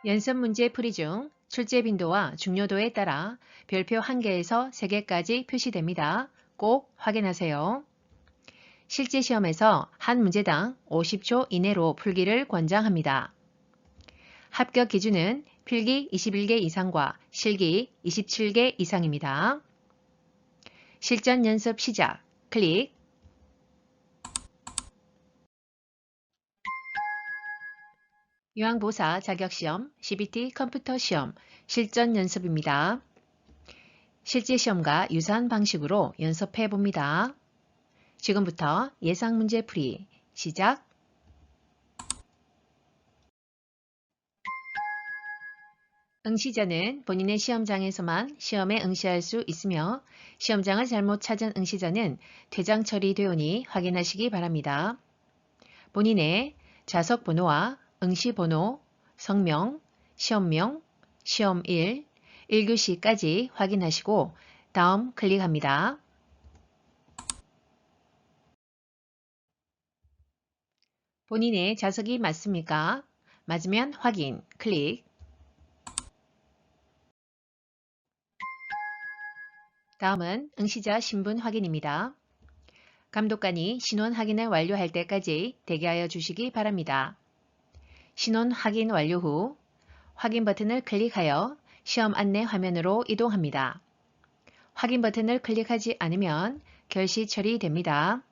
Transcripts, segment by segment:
연습 문제 풀이 중 출제 빈도와 중요도에 따라 별표 1개에서 3개까지 표시됩니다. 꼭 확인하세요. 실제 시험에서 한 문제당 50초 이내로 풀기를 권장합니다. 합격 기준은 필기 21개 이상과 실기 27개 이상입니다. 실전 연습 시작. 클릭. 요양보사 자격시험, CBT 컴퓨터 시험, 실전 연습입니다. 실제 시험과 유사한 방식으로 연습해 봅니다. 지금부터 예상 문제 풀이 시작. 응시자는 본인의 시험장에서만 시험에 응시할 수 있으며 시험장을 잘못 찾은 응시자는 퇴장 처리되오니 확인하시기 바랍니다. 본인의 좌석 번호와 응시 번호, 성명, 시험명, 시험1, 1교시까지 확인하시고 다음 클릭합니다. 본인의 좌석이 맞습니까? 맞으면 확인, 클릭. 다음은 응시자 신분 확인입니다. 감독관이 신원 확인을 완료할 때까지 대기하여 주시기 바랍니다. 신원 확인 완료 후 확인 버튼을 클릭하여 시험 안내 화면으로 이동합니다. 확인 버튼을 클릭하지 않으면 결시 처리됩니다.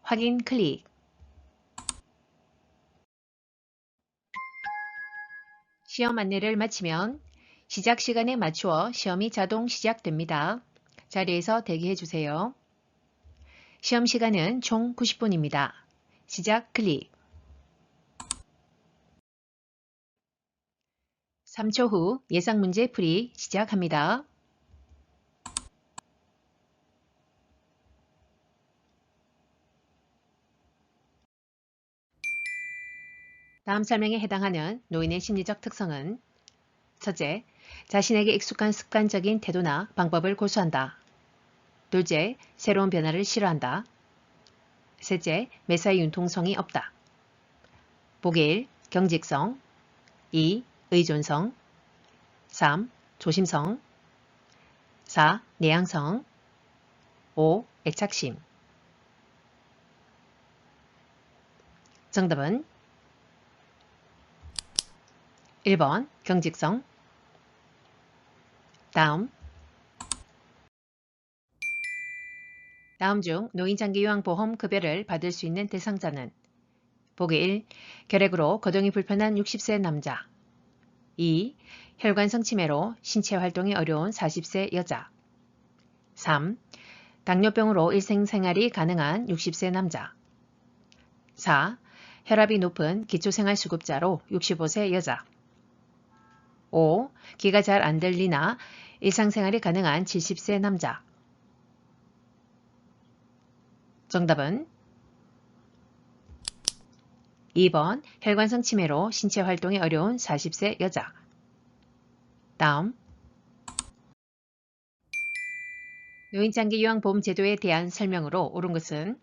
확인 클릭. 시험 안내를 마치면 시작 시간에 맞추어 시험이 자동 시작됩니다. 자리에서 대기해 주세요. 시험 시간은 총 90분입니다. 시작 클릭. 3초 후 예상 문제 풀이 시작합니다. 다음 설명에 해당하는 노인의 심리적 특성은 첫째, 자신에게 익숙한 습관적인 태도나 방법을 고수한다. 둘째, 새로운 변화를 싫어한다. 셋째, 매사에 융통성이 없다. 보기 1. 경직성 2. 의존성 3. 조심성 4. 내향성 5. 애착심. 정답은 1번 경직성. 다음 중 노인장기요양보험 급여를 받을 수 있는 대상자는 보기 1. 결핵으로 거동이 불편한 60세 남자 2. 혈관성 치매로 신체 활동이 어려운 40세 여자 3. 당뇨병으로 일생생활이 가능한 60세 남자 4. 혈압이 높은 기초생활수급자로 65세 여자 5. 귀가 잘 안 들리나 일상생활이 가능한 70세 남자. 정답은 2번 혈관성 치매로 신체 활동이 어려운 40세 여자. 다음 노인장기요양보험제도에 대한 설명으로 옳은 것은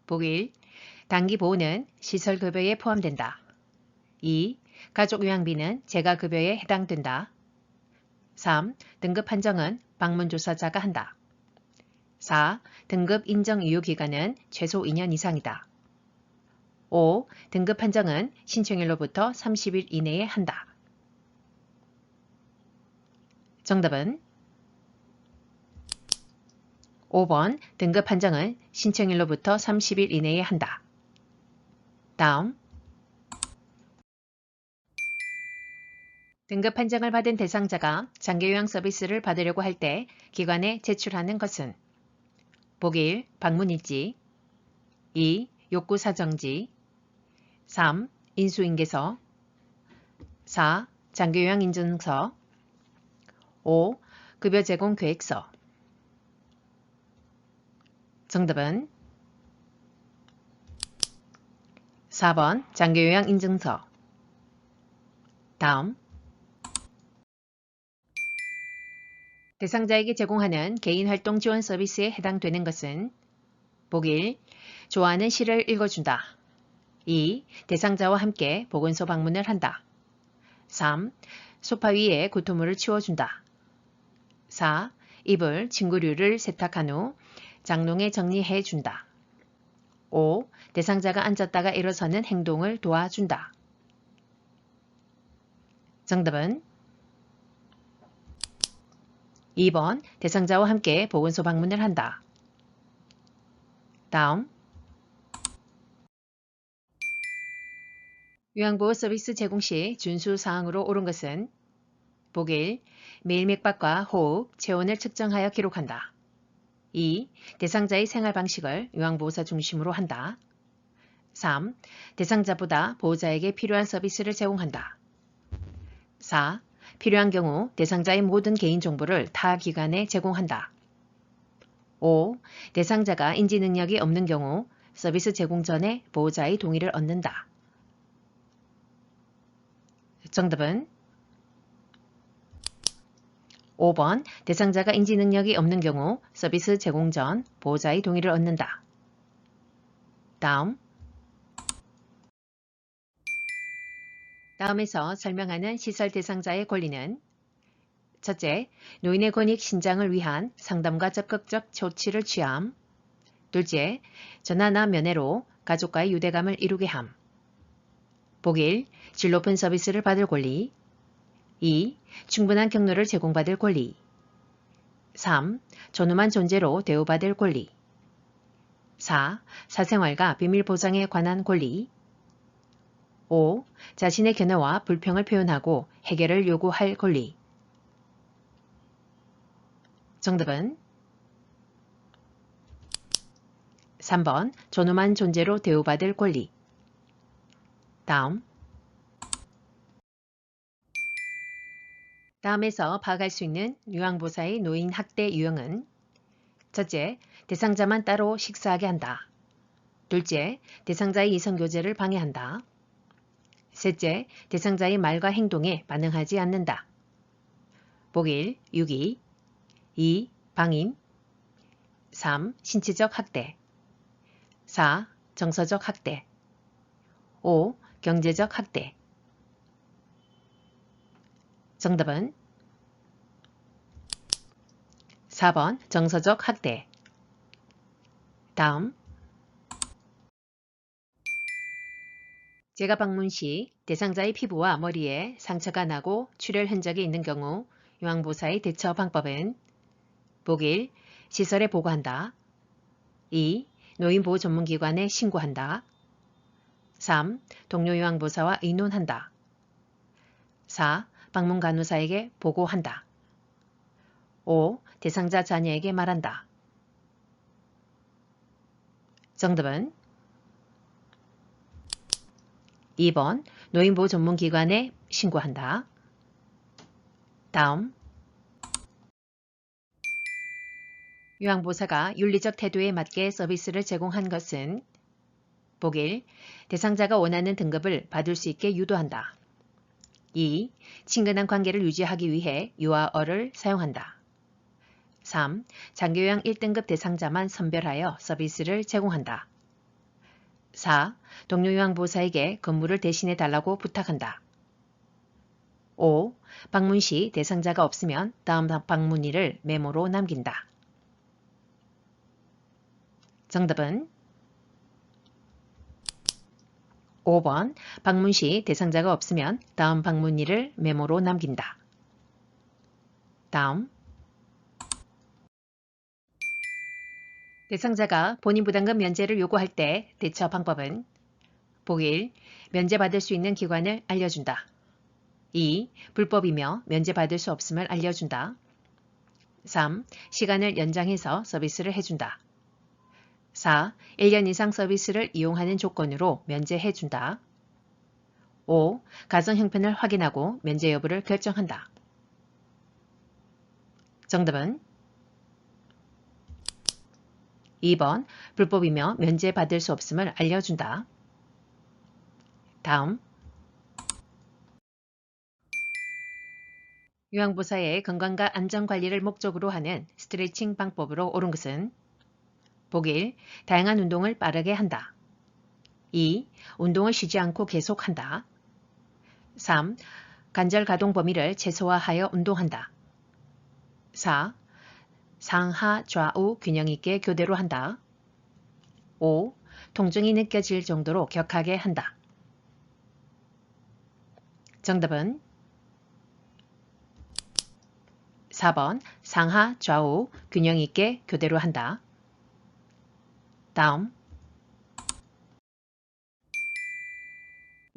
보기 1. 단기보호는 시설급여에 포함된다. 2. 가족요양비는 재가급여에 해당된다. 3. 등급 판정은 방문조사자가 한다. 4. 등급 인정 유효기간은 최소 2년 이상이다. 5. 등급 판정은 신청일로부터 30일 이내에 한다. 정답은 5번 등급 판정은 신청일로부터 30일 이내에 한다. 다음 등급 판정을 받은 대상자가 장기요양 서비스를 받으려고 할 때 기관에 제출하는 것은 보기 1. 방문일지 2. 욕구사정지 3. 인수인계서 4. 장기요양 인증서 5. 급여 제공 계획서. 정답은 4번 장기요양 인증서. 다음 대상자에게 제공하는 개인활동 지원 서비스에 해당되는 것은 보기 1. 좋아하는 시를 읽어준다. 2. 대상자와 함께 보건소 방문을 한다. 3. 소파 위에 구토물을 치워준다. 4. 이불, 침구류를 세탁한 후 장롱에 정리해준다. 5. 대상자가 앉았다가 일어서는 행동을 도와준다. 정답은 2번 대상자와 함께 보건소 방문을 한다. 다음 요양보호 서비스 제공 시 준수 사항으로 옳은 것은 보기 1. 매일 맥박과 호흡, 체온을 측정하여 기록한다. 2. 대상자의 생활 방식을 요양보호사 중심으로 한다. 3. 대상자보다 보호자에게 필요한 서비스를 제공한다. 4. 필요한 경우 대상자의 모든 개인정보를 타 기관에 제공한다. 5. 대상자가 인지 능력이 없는 경우 서비스 제공 전에 보호자의 동의를 얻는다. 정답은 5번 대상자가 인지 능력이 없는 경우 서비스 제공 전 보호자의 동의를 얻는다. 다음에서 설명하는 시설 대상자의 권리는 첫째, 노인의 권익 신장을 위한 상담과 적극적 조치를 취함. 둘째, 전화나 면회로 가족과의 유대감을 이루게 함. 보기 1. 질 높은 서비스를 받을 권리. 2. 충분한 경로를 제공받을 권리. 3. 존엄한 존재로 대우받을 권리. 4. 사생활과 비밀 보장에 관한 권리. 5. 자신의 견해와 불평을 표현하고 해결을 요구할 권리. 정답은 3번 존엄한 존재로 대우받을 권리. 다음에서 파악할 수 있는 요양보호사의 노인 학대 유형은 첫째, 대상자만 따로 식사하게 한다. 둘째, 대상자의 이성교제를 방해한다. 셋째, 대상자의 말과 행동에 반응하지 않는다. 보기 1. 유기 2. 방임 3. 신체적 학대 4. 정서적 학대 5. 경제적 학대. 정답은 4번 정서적 학대. 다음 제가 방문 시 대상자의 피부와 머리에 상처가 나고 출혈 흔적이 있는 경우 요양보호사의 대처 방법은 보기 1. 시설에 보고한다. 2. 노인보호 전문기관에 신고한다. 3. 동료 요양보호사와 의논한다. 4. 방문 간호사에게 보고한다. 5. 대상자 자녀에게 말한다. 정답은 2번 노인보호 전문기관에 신고한다. 다음 요양보호사가 윤리적 태도에 맞게 서비스를 제공한 것은 보기 1. 대상자가 원하는 등급을 받을 수 있게 유도한다. 2. 친근한 관계를 유지하기 위해 유아어를 사용한다. 3. 장기요양 1등급 대상자만 선별하여 서비스를 제공한다. 4. 동료 요양보호사에게 근무를 대신해 달라고 부탁한다. 5. 방문 시 대상자가 없으면 다음 방문일을 메모로 남긴다. 정답은 5번 방문 시 대상자가 없으면 다음 방문일을 메모로 남긴다. 다음 대상자가 본인 부담금 면제를 요구할 때 대처 방법은 보기 1. 면제받을 수 있는 기관을 알려준다. 2. 불법이며 면제받을 수 없음을 알려준다. 3. 시간을 연장해서 서비스를 해준다. 4. 1년 이상 서비스를 이용하는 조건으로 면제해준다. 5. 가성 형편을 확인하고 면제 여부를 결정한다. 정답은 2번 불법이며 면제받을 수 없음을 알려준다. 다음 요양보호사의 건강과 안전관리를 목적으로 하는 스트레칭 방법으로 옳은 것은 보기 1. 다양한 운동을 빠르게 한다. 2. 운동을 쉬지 않고 계속한다. 3. 관절 가동 범위를 최소화하여 운동한다. 4. 상하 좌우 균형 있게 교대로 한다. 5. 통증이 느껴질 정도로 격하게 한다. 정답은 4번 상하 좌우 균형 있게 교대로 한다. 다음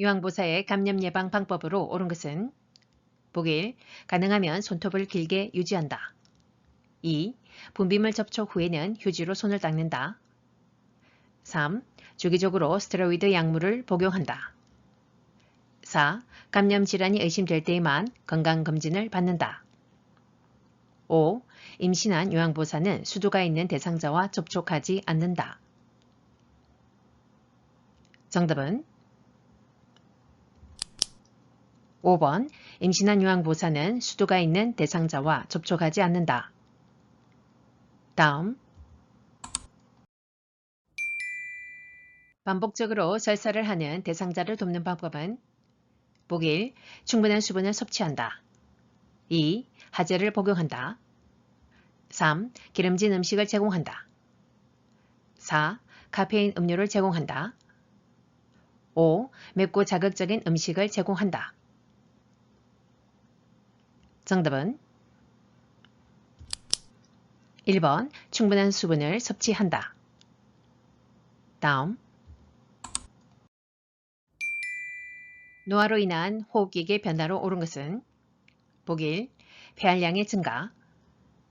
유황보사의 감염 예방 방법으로 옳은 것은 보기 1. 가능하면 손톱을 길게 유지한다. 2. 분비물 접촉 후에는 휴지로 손을 닦는다. 3. 주기적으로 스테로이드 약물을 복용한다. 4. 감염 질환이 의심될 때에만 건강검진을 받는다. 5. 임신한 유황보사는 수두가 있는 대상자와 접촉하지 않는다. 정답은 5번 임신한 유황보사는 수두가 있는 대상자와 접촉하지 않는다. 다음 반복적으로 설사를 하는 대상자를 돕는 방법은 보기 1. 충분한 수분을 섭취한다. 2. 하재를 복용한다. 3. 기름진 음식을 제공한다. 4. 카페인 음료를 제공한다. 5. 맵고 자극적인 음식을 제공한다. 정답은 1번 충분한 수분을 섭취한다. 다음 노화로 인한 호흡기계 변화로 옳은 것은 보기 1. 폐활량의 증가.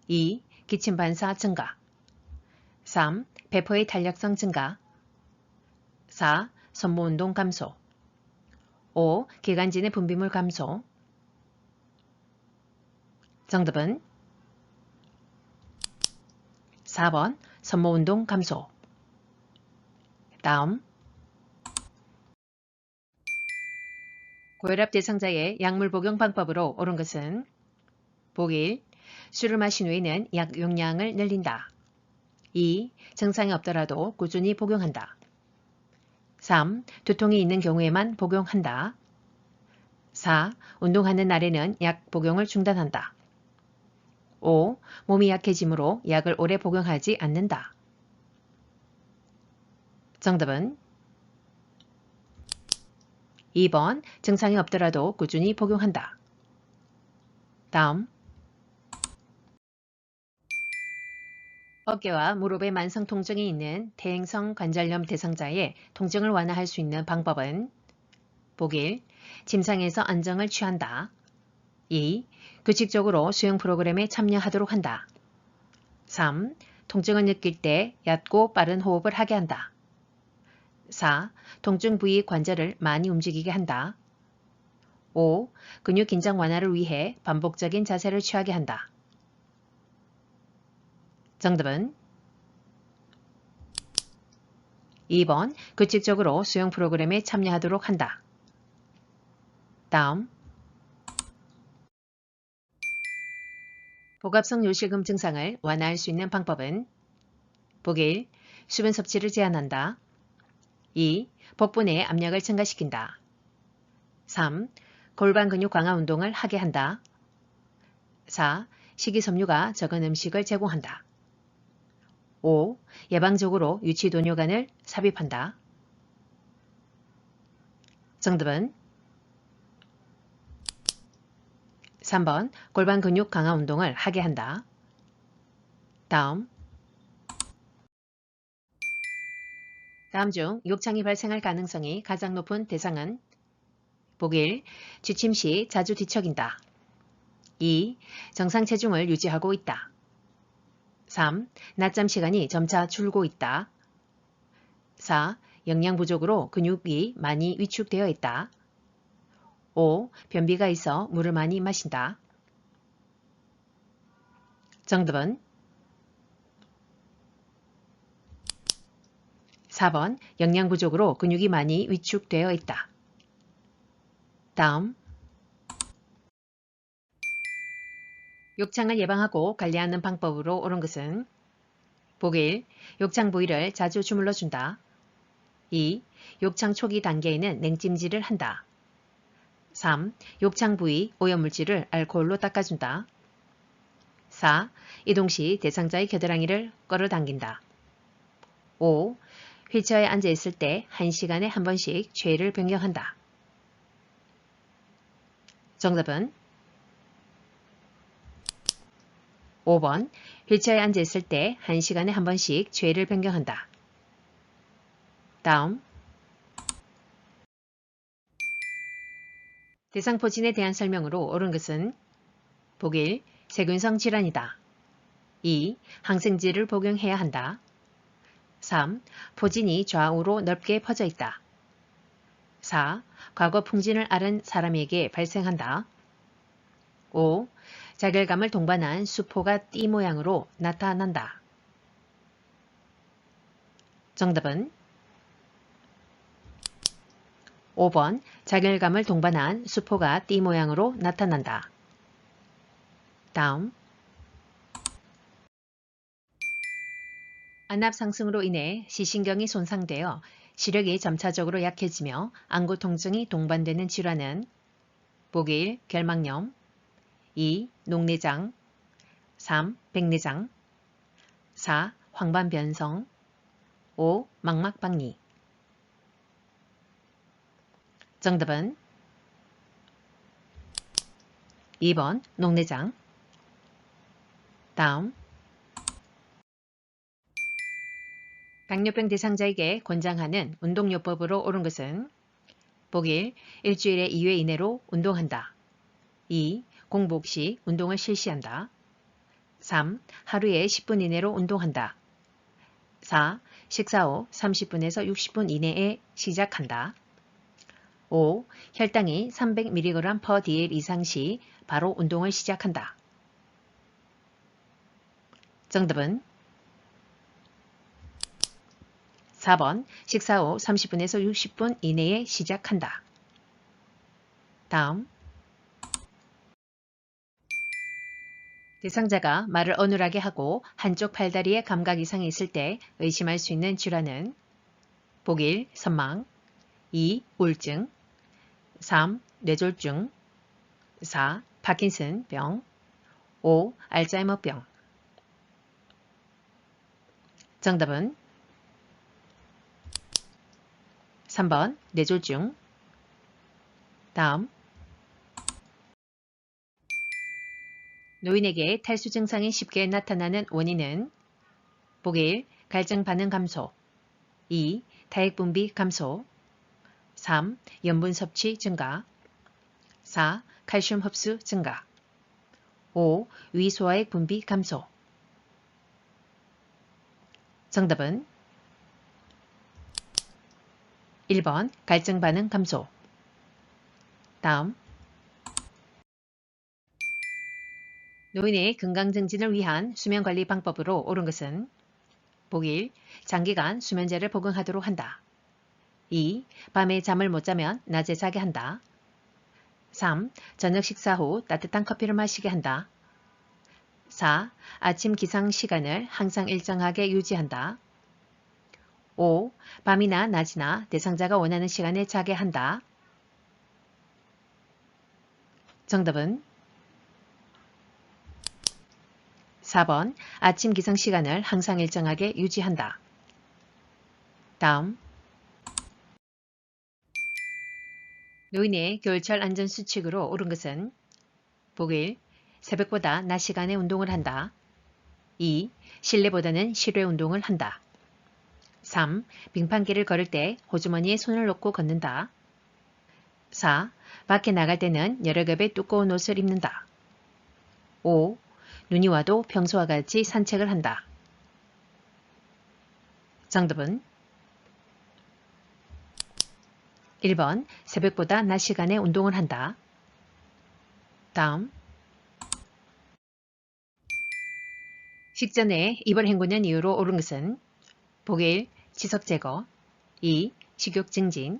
2. 기침 반사 증가. 3. 배포의 탄력성 증가. 4. 손모운동 감소. 5. 기관진의 분비물 감소. 정답은 4번 손모운동 감소. 다음 고혈압 대상자의 약물 복용 방법으로 옳은 것은 보기 1. 술을 마신 후에는 약 용량을 늘린다. 2. 증상이 없더라도 꾸준히 복용한다. 3. 두통이 있는 경우에만 복용한다. 4. 운동하는 날에는 약 복용을 중단한다. 5. 몸이 약해지므로 약을 오래 복용하지 않는다. 정답은 2번 증상이 없더라도 꾸준히 복용한다. 다음 어깨와 무릎의 만성 통증이 있는 퇴행성 관절염 대상자의 통증을 완화할 수 있는 방법은 보기 1. 침상에서 안정을 취한다. 2. 규칙적으로 수영 프로그램에 참여하도록 한다. 3. 통증을 느낄 때 얕고 빠른 호흡을 하게 한다. 4. 통증 부위 관절을 많이 움직이게 한다. 5. 근육 긴장 완화를 위해 반복적인 자세를 취하게 한다. 정답은 2번 규칙적으로 수영 프로그램에 참여하도록 한다. 다음 복압성 요실금 증상을 완화할 수 있는 방법은 보기 1. 수분 섭취를 제한한다. 2. 복부 내 압력을 증가시킨다. 3. 골반 근육 강화 운동을 하게 한다. 4. 식이섬유가 적은 음식을 제공한다. 5. 예방적으로 유치도뇨간을 삽입한다. 정답은 3번 골반 근육 강화 운동을 하게 한다. 다음 중 욕창이 발생할 가능성이 가장 높은 대상은 보기 1. 취침 시 자주 뒤척인다. 2. 정상 체중을 유지하고 있다. 3. 낮잠 시간이 점차 줄고 있다. 4. 영양 부족으로 근육이 많이 위축되어 있다. 5. 변비가 있어 물을 많이 마신다. 정답은 4번 영양 부족으로 근육이 많이 위축되어 있다. 다음 욕창을 예방하고 관리하는 방법으로 옳은 것은 보기 1. 욕창 부위를 자주 주물러 준다. 2. 욕창 초기 단계에는 냉찜질을 한다. 3. 욕창 부위 오염물질을 알코올로 닦아준다. 4. 이동 시 대상자의 겨드랑이를 끌어당긴다. 5. 휠체어에 앉아 있을 때 1시간에 한 번씩 체위를 변경한다. 정답은 5번. 휠체어에 앉아 있을 때 1시간에 한 번씩 체위를 변경한다. 다음. 대상포진에 대한 설명으로 옳은 것은 보기 1. 세균성 질환이다. 2. 항생제를 복용해야 한다. 3. 포진이 좌우로 넓게 퍼져 있다. 4. 과거 풍진을 앓은 사람에게 발생한다. 5. 자결감을 동반한 수포가 띠 모양으로 나타난다. 정답은 5번. 자결감을 동반한 수포가 띠 모양으로 나타난다. 다음. 안압 상승으로 인해 시신경이 손상되어 시력이 점차적으로 약해지며 안구 통증이 동반되는 질환은 보기 1. 결막염 2. 녹내장 3. 백내장 4. 황반변성 5. 망막박리 정답은 2번 녹내장. 다음. 당뇨병 대상자에게 권장하는 운동요법으로 옳은 것은 보기 1. 일주일에 2회 이내로 운동한다. 2. 공복 시 운동을 실시한다. 3. 하루에 10분 이내로 운동한다. 4. 식사 후 30분에서 60분 이내에 시작한다. 5. 혈당이 300mg/dl 이상 시 바로 운동을 시작한다. 정답은 4번. 식사 후 30분에서 60분 이내에 시작한다. 다음. 대상자가 말을 어눌하게 하고 한쪽 팔다리에 감각 이상이 있을 때 의심할 수 있는 질환은 보기 1. 선망 2. 우울증 3. 뇌졸중 4. 파킨슨병 5. 알츠하이머병 정답은 3번. 뇌졸중. 다음. 노인에게 탈수 증상이 쉽게 나타나는 원인은 보기 1. 갈증 반응 감소 2. 타액 분비 감소 3. 염분 섭취 증가 4. 칼슘 흡수 증가 5. 위 소화액 분비 감소 정답은 1번. 갈증 반응 감소. 다음. 노인의 건강 증진을 위한 수면 관리 방법으로 옳은 것은 보기 1. 장기간 수면제를 복용하도록 한다. 2. 밤에 잠을 못 자면 낮에 자게 한다. 3. 저녁 식사 후 따뜻한 커피를 마시게 한다. 4. 아침 기상 시간을 항상 일정하게 유지한다. 5. 밤이나 낮이나 대상자가 원하는 시간에 자게 한다. 정답은 4번. 아침 기상 시간을 항상 일정하게 유지한다. 다음. 노인의 겨울철 안전수칙으로 옳은 것은 보기 1. 새벽보다 낮 시간에 운동을 한다. 2. 실내보다는 실외 운동을 한다. 3. 빙판길을 걸을 때 호주머니에 손을 넣고 걷는다. 4. 밖에 나갈 때는 여러 겹의 두꺼운 옷을 입는다. 5. 눈이 와도 평소와 같이 산책을 한다. 정답은 1번. 새벽보다 낮 시간에 운동을 한다. 다음. 식전에 입을 헹구는 이유로 옳은 것은 보기 1. 치석 제거 2. 식욕 증진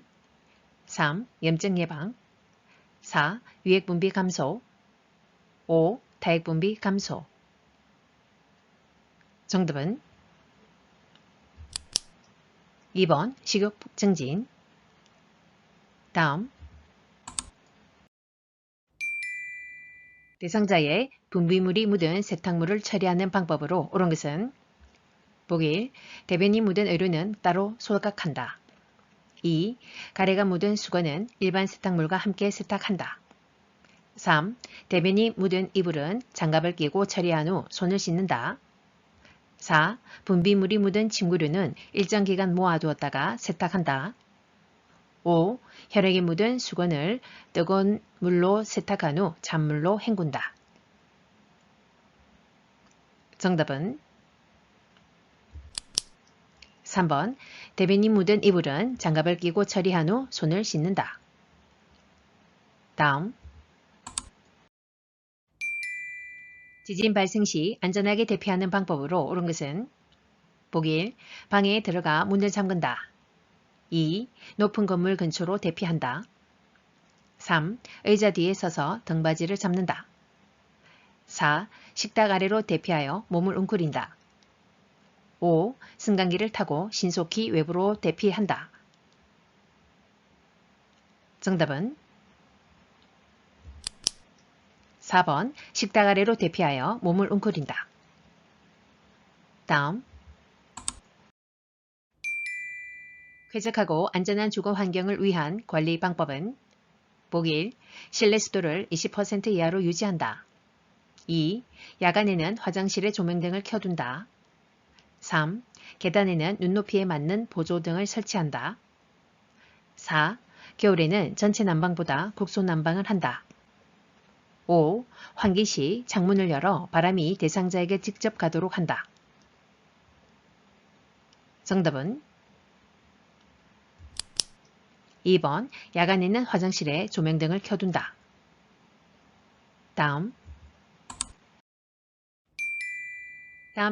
3. 염증 예방 4. 유액 분비 감소 5. 타액 분비 감소 정답은 2번. 식욕 증진. 다음. 대상자에 분비물이 묻은 세탁물을 처리하는 방법으로 옳은 것은 보기 1. 대변이 묻은 의류는 따로 소각한다. 2. 가래가 묻은 수건은 일반 세탁물과 함께 세탁한다. 3. 대변이 묻은 이불은 장갑을 끼고 처리한 후 손을 씻는다. 4. 분비물이 묻은 침구류는 일정 기간 모아두었다가 세탁한다. 5. 혈액이 묻은 수건을 뜨거운 물로 세탁한 후 찬물로 헹군다. 정답은 3번. 대변이 묻은 이불은 장갑을 끼고 처리한 후 손을 씻는다. 다음. 지진 발생 시 안전하게 대피하는 방법으로 옳은 것은 보기 1. 방에 들어가 문을 잠근다. 2. 높은 건물 근처로 대피한다. 3. 의자 뒤에 서서 등받이를 잡는다. 4. 식탁 아래로 대피하여 몸을 웅크린다. 5. 승강기를 타고 신속히 외부로 대피한다. 정답은 4번 식탁 아래로 대피하여 몸을 웅크린다. 다음. 쾌적하고 안전한 주거 환경을 위한 관리 방법은 보기 1. 실내 습도를 20% 이하로 유지한다. 2. 야간에는 화장실의 조명등을 켜둔다. 3. 계단에는 눈높이에 맞는 보조등을 설치한다. 4. 겨울에는 전체 난방보다 국소 난방을 한다. 5. 환기 시 창문을 열어 바람이 대상자에게 직접 가도록 한다. 정답은 2번 야간에는 화장실에 조명등을 켜둔다. 다음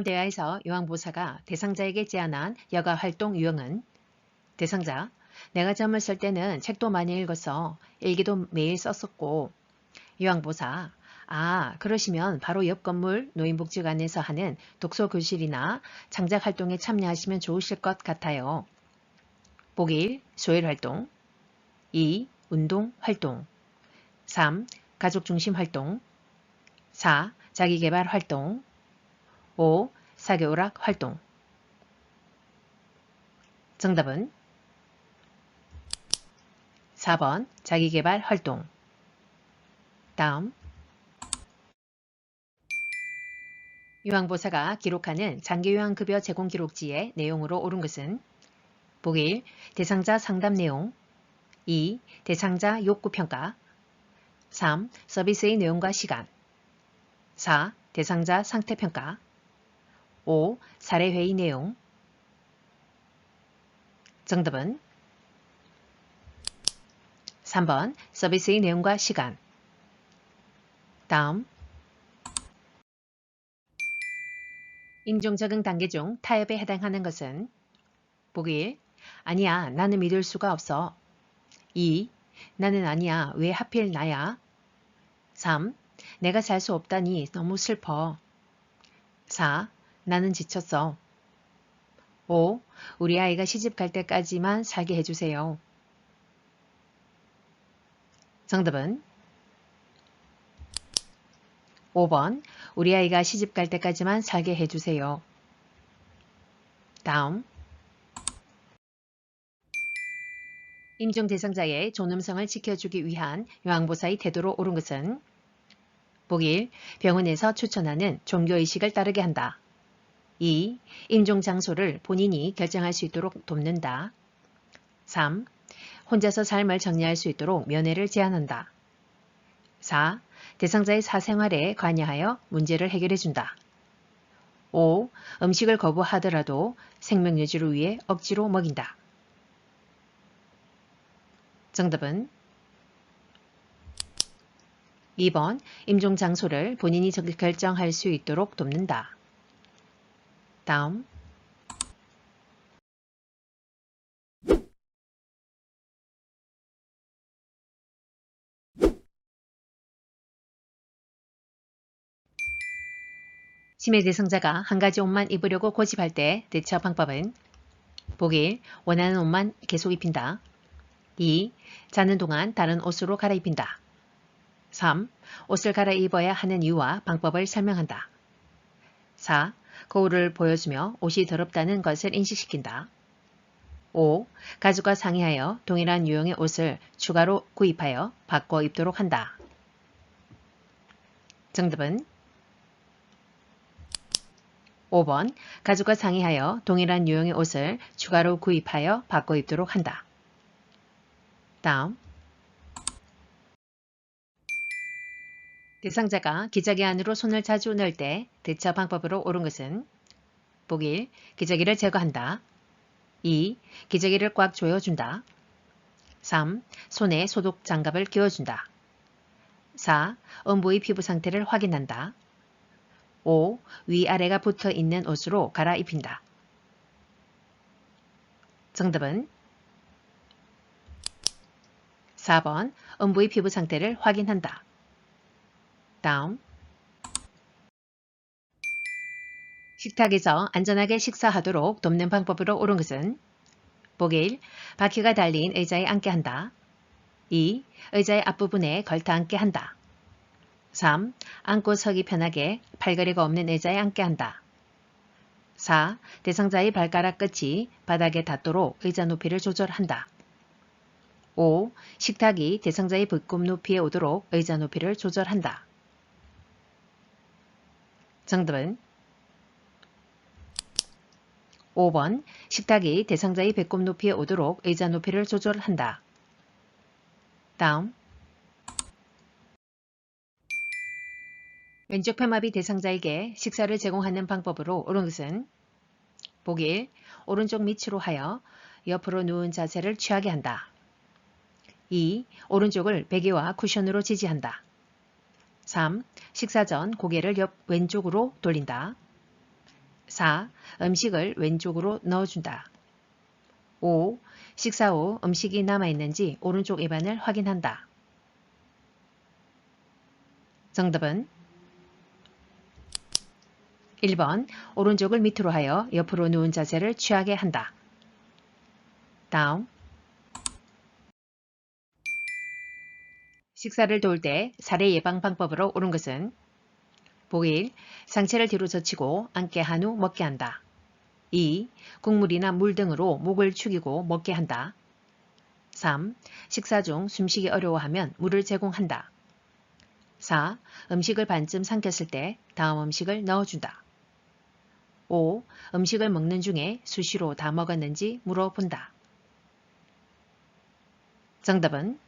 대화에서 요양보호사가 대상자에게 제안한 여가 활동 유형은 대상자, 내가 잠을 쓸 때는 책도 많이 읽었어. 일기도 매일 썼었고. 요양보호사, 그러시면 바로 옆 건물 노인복지관에서 하는 독서교실이나 창작활동에 참여하시면 좋으실 것 같아요. 보기 1. 소일활동 2. 운동활동 3. 가족중심활동 4. 자기개발활동 5. 사교오락활동 정답은 4번 자기개발활동. 다음 요양보호사가 기록하는 장기요양급여 제공 기록지의 내용으로 옳은 것은 보기 1. 대상자 상담 내용 2. 대상자 욕구평가 3. 서비스의 내용과 시간 4. 대상자 상태평가 5. 사례회의 내용 정답은 3번 서비스의 내용과 시간. 다음 임종 적응 단계 중 타협에 해당하는 것은 보기 1. 아니야 나는 믿을 수가 없어. 2. 나는 아니야 왜 하필 나야. 3. 내가 살 수 없다니 너무 슬퍼. 4. 나는 지쳤어. 5. 우리 아이가 시집 갈 때까지만 살게 해주세요. 정답은 5번 우리 아이가 시집 갈 때까지만 살게 해주세요. 다음 임종 대상자의 존엄성을 지켜주기 위한 요양보호사의 태도로 옳은 것은 보기 1. 병원에서 추천하는 종교의식을 따르게 한다. 2. 임종 장소를 본인이 결정할 수 있도록 돕는다. 3. 혼자서 삶을 정리할 수 있도록 면회를 제안한다. 4. 대상자의 사생활에 관여하여 문제를 해결해준다. 5. 음식을 거부하더라도 생명유지를 위해 억지로 먹인다. 정답은 2번 임종 장소를 본인이 결정할 수 있도록 돕는다. 다음 치매 대상자가 한 가지 옷만 입으려고 고집할 때 대처 방법은 보기 1. 원하는 옷만 계속 입힌다. 2. 자는 동안 다른 옷으로 갈아입힌다. 3. 옷을 갈아입어야 하는 이유와 방법을 설명한다. 4. 거울을 보여주며 옷이 더럽다는 것을 인식시킨다. 5. 가족과 상의하여 동일한 유형의 옷을 추가로 구입하여 바꿔 입도록 한다. 정답은 5번. 가족과 상의하여 동일한 유형의 옷을 추가로 구입하여 바꿔 입도록 한다. 다음. 대상자가 기저귀 안으로 손을 자주 넣을 때 대처 방법으로 옳은 것은 보기 1. 기저귀를 제거한다. 2. 기저귀를 꽉 조여준다. 3. 손에 소독 장갑을 끼워준다. 4. 음부의 피부 상태를 확인한다. 5. 위아래가 붙어 있는 옷으로 갈아입힌다. 정답은 4번. 음부의 피부 상태를 확인한다. 다음. 식탁에서 안전하게 식사하도록 돕는 방법으로 옳은 것은 보기 1. 바퀴가 달린 의자에 앉게 한다. 2. 의자의 앞부분에 걸터 앉게 한다. 3. 앉고 서기 편하게 팔걸이가 없는 의자에 앉게 한다. 4. 대상자의 발가락 끝이 바닥에 닿도록 의자 높이를 조절한다. 5. 식탁이 대상자의 배꼽 높이에 오도록 의자 높이를 조절한다. 정답은 5번. 식탁이 대상자의 배꼽 높이에 오도록 의자 높이를 조절한다. 다음. 왼쪽 편마비 대상자에게 식사를 제공하는 방법으로 옳은 것은 보기 1. 오른쪽 밑으로 하여 옆으로 누운 자세를 취하게 한다. 2. 오른쪽을 베개와 쿠션으로 지지한다. 3. 식사 전 고개를 왼쪽으로 돌린다. 4. 음식을 왼쪽으로 넣어준다. 5. 식사 후 음식이 남아있는지 오른쪽 입안을 확인한다. 정답은 1번. 오른쪽을 밑으로 하여 옆으로 누운 자세를 취하게 한다. 다음. 식사를 도울 때 살해 예방 방법으로 옳은 것은 보기 1. 상체를 뒤로 젖히고 앉게 한 후 먹게 한다. 2. 국물이나 물 등으로 목을 축이고 먹게 한다. 3. 식사 중 숨쉬기 어려워하면 물을 제공한다. 4. 음식을 반쯤 삼켰을 때 다음 음식을 넣어준다. 5. 음식을 먹는 중에 수시로 다 먹었는지 물어본다. 정답은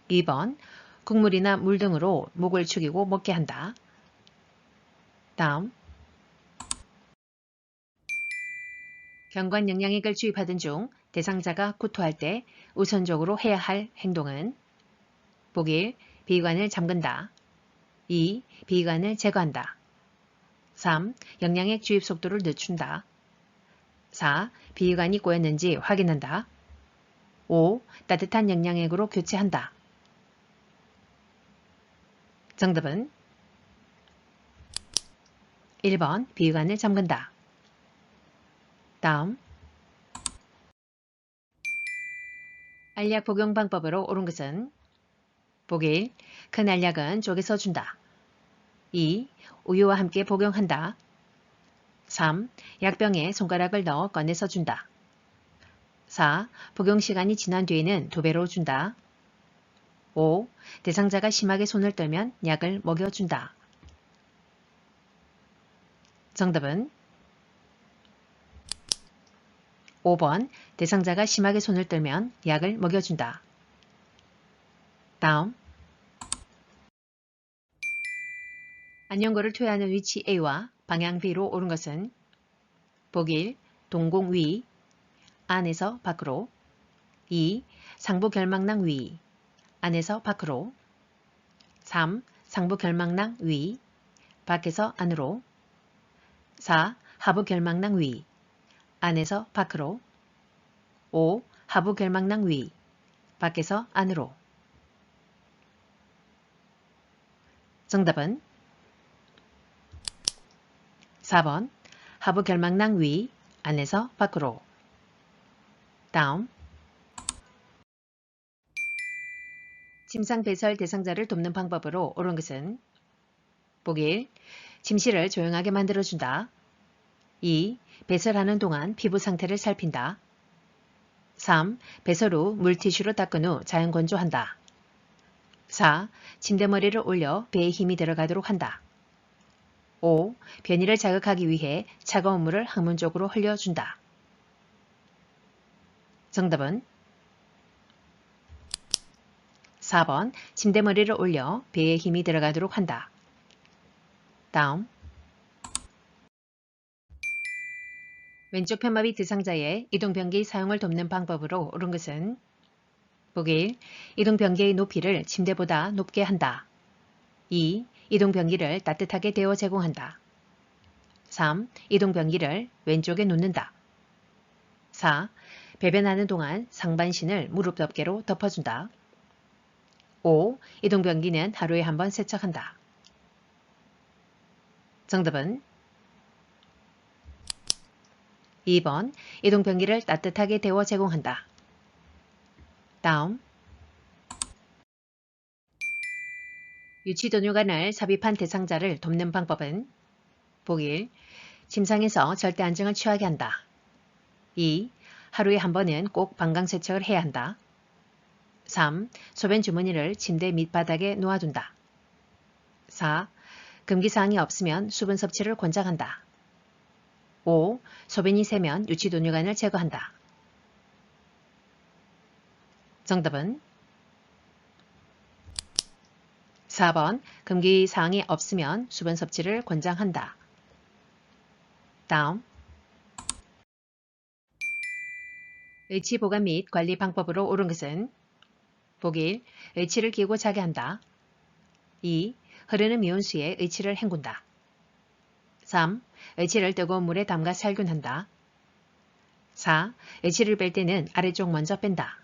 2번. 국물이나 물 등으로 목을 축이고 먹게 한다. 다음. 경관 영양액을 주입하던 중 대상자가 구토할 때 우선적으로 해야 할 행동은 보기 1. 비관을 잠근다. 2. 비관을 제거한다. 3. 영양액 주입 속도를 늦춘다. 4. 비관이 꼬였는지 확인한다. 5. 따뜻한 영양액으로 교체한다. 정답은 1번. 비관을 잠근다. 다음. 알약 복용 방법으로 옳은 것은 보기 1. 큰 알약은 쪼개서 준다. 2. 우유와 함께 복용한다. 3. 약병에 손가락을 넣어 꺼내서 준다. 4. 복용 시간이 지난 뒤에는 2배로 준다. 5. 대상자가 심하게 손을 떨면 약을 먹여준다. 정답은 5번. 대상자가 심하게 손을 떨면 약을 먹여준다. 다음. 안연고를 투여하는 위치 A와 방향 B로 옳은 것은 보기 1. 동공 위, 안에서 밖으로. 2. 상부 결막낭 위, 안에서 밖으로. 3. 상부 결막낭 위, 밖에서 안으로. 4. 하부 결막낭 위, 안에서 밖으로. 5. 하부 결막낭 위, 밖에서 안으로. 정답은 4번. 하부 결막낭 위, 안에서 밖으로. 다음. 침상 배설 대상자를 돕는 방법으로 옳은 것은 보기 1. 침실을 조용하게 만들어준다. 2. 배설하는 동안 피부 상태를 살핀다. 3. 배설 후 물티슈로 닦은 후 자연 건조한다. 4. 침대머리를 올려 배에 힘이 들어가도록 한다. 5. 변이를 자극하기 위해 차가운 물을 항문 쪽으로 흘려준다. 정답은 4번 침대머리를 올려 배에 힘이 들어가도록 한다. 다음 왼쪽 편마비 대상자의 이동변기 사용을 돕는 방법으로 옳은 것은 보기 1. 이동변기의 높이를 침대보다 높게 한다. 2. 이동변기를 따뜻하게 데워 제공한다. 3. 이동변기를 왼쪽에 놓는다. 4. 배변하는 동안 상반신을 무릎 덮개로 덮어준다. 5. 이동변기는 하루에 한 번 세척한다. 정답은 2번 이동변기를 따뜻하게 데워 제공한다. 다음 유치도뇨관을 삽입한 대상자를 돕는 방법은 보기 1. 침상에서 절대 안정을 취하게 한다. 2. 하루에 한 번은 꼭 방광세척을 해야 한다. 3. 소변 주머니를 침대 밑바닥에 놓아둔다. 4. 금기사항이 없으면 수분 섭취를 권장한다. 5. 소변이 새면 유치도뇨관을 제거한다. 정답은 4번 금기사항이 없으면 수분 섭취를 권장한다. 다음 의치 보관 및 관리 방법으로 옳은 것은 보기 1. 의치를 끼고 자게 한다. 2. 흐르는 미온수에 의치를 헹군다. 3. 의치를 뜨거운 물에 담가 살균한다. 4. 의치를 뺄 때는 아래쪽 먼저 뺀다.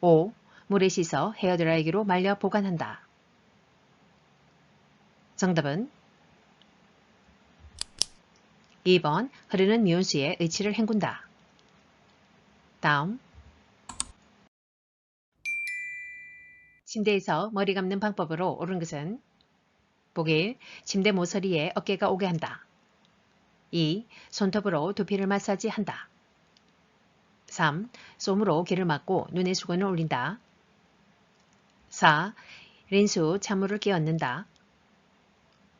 5. 물에 씻어 헤어드라이기로 말려 보관한다. 정답은 2번 흐르는 미온수에 의치를 헹군다. 다음 침대에서 머리 감는 방법으로 옳은 것은 보기 1. 침대 모서리에 어깨가 오게 한다. 2. 손톱으로 두피를 마사지한다. 3. 솜으로 귀를 막고 눈에 수건을 올린다. 4. 린스 후 찬물을 끼얹는다.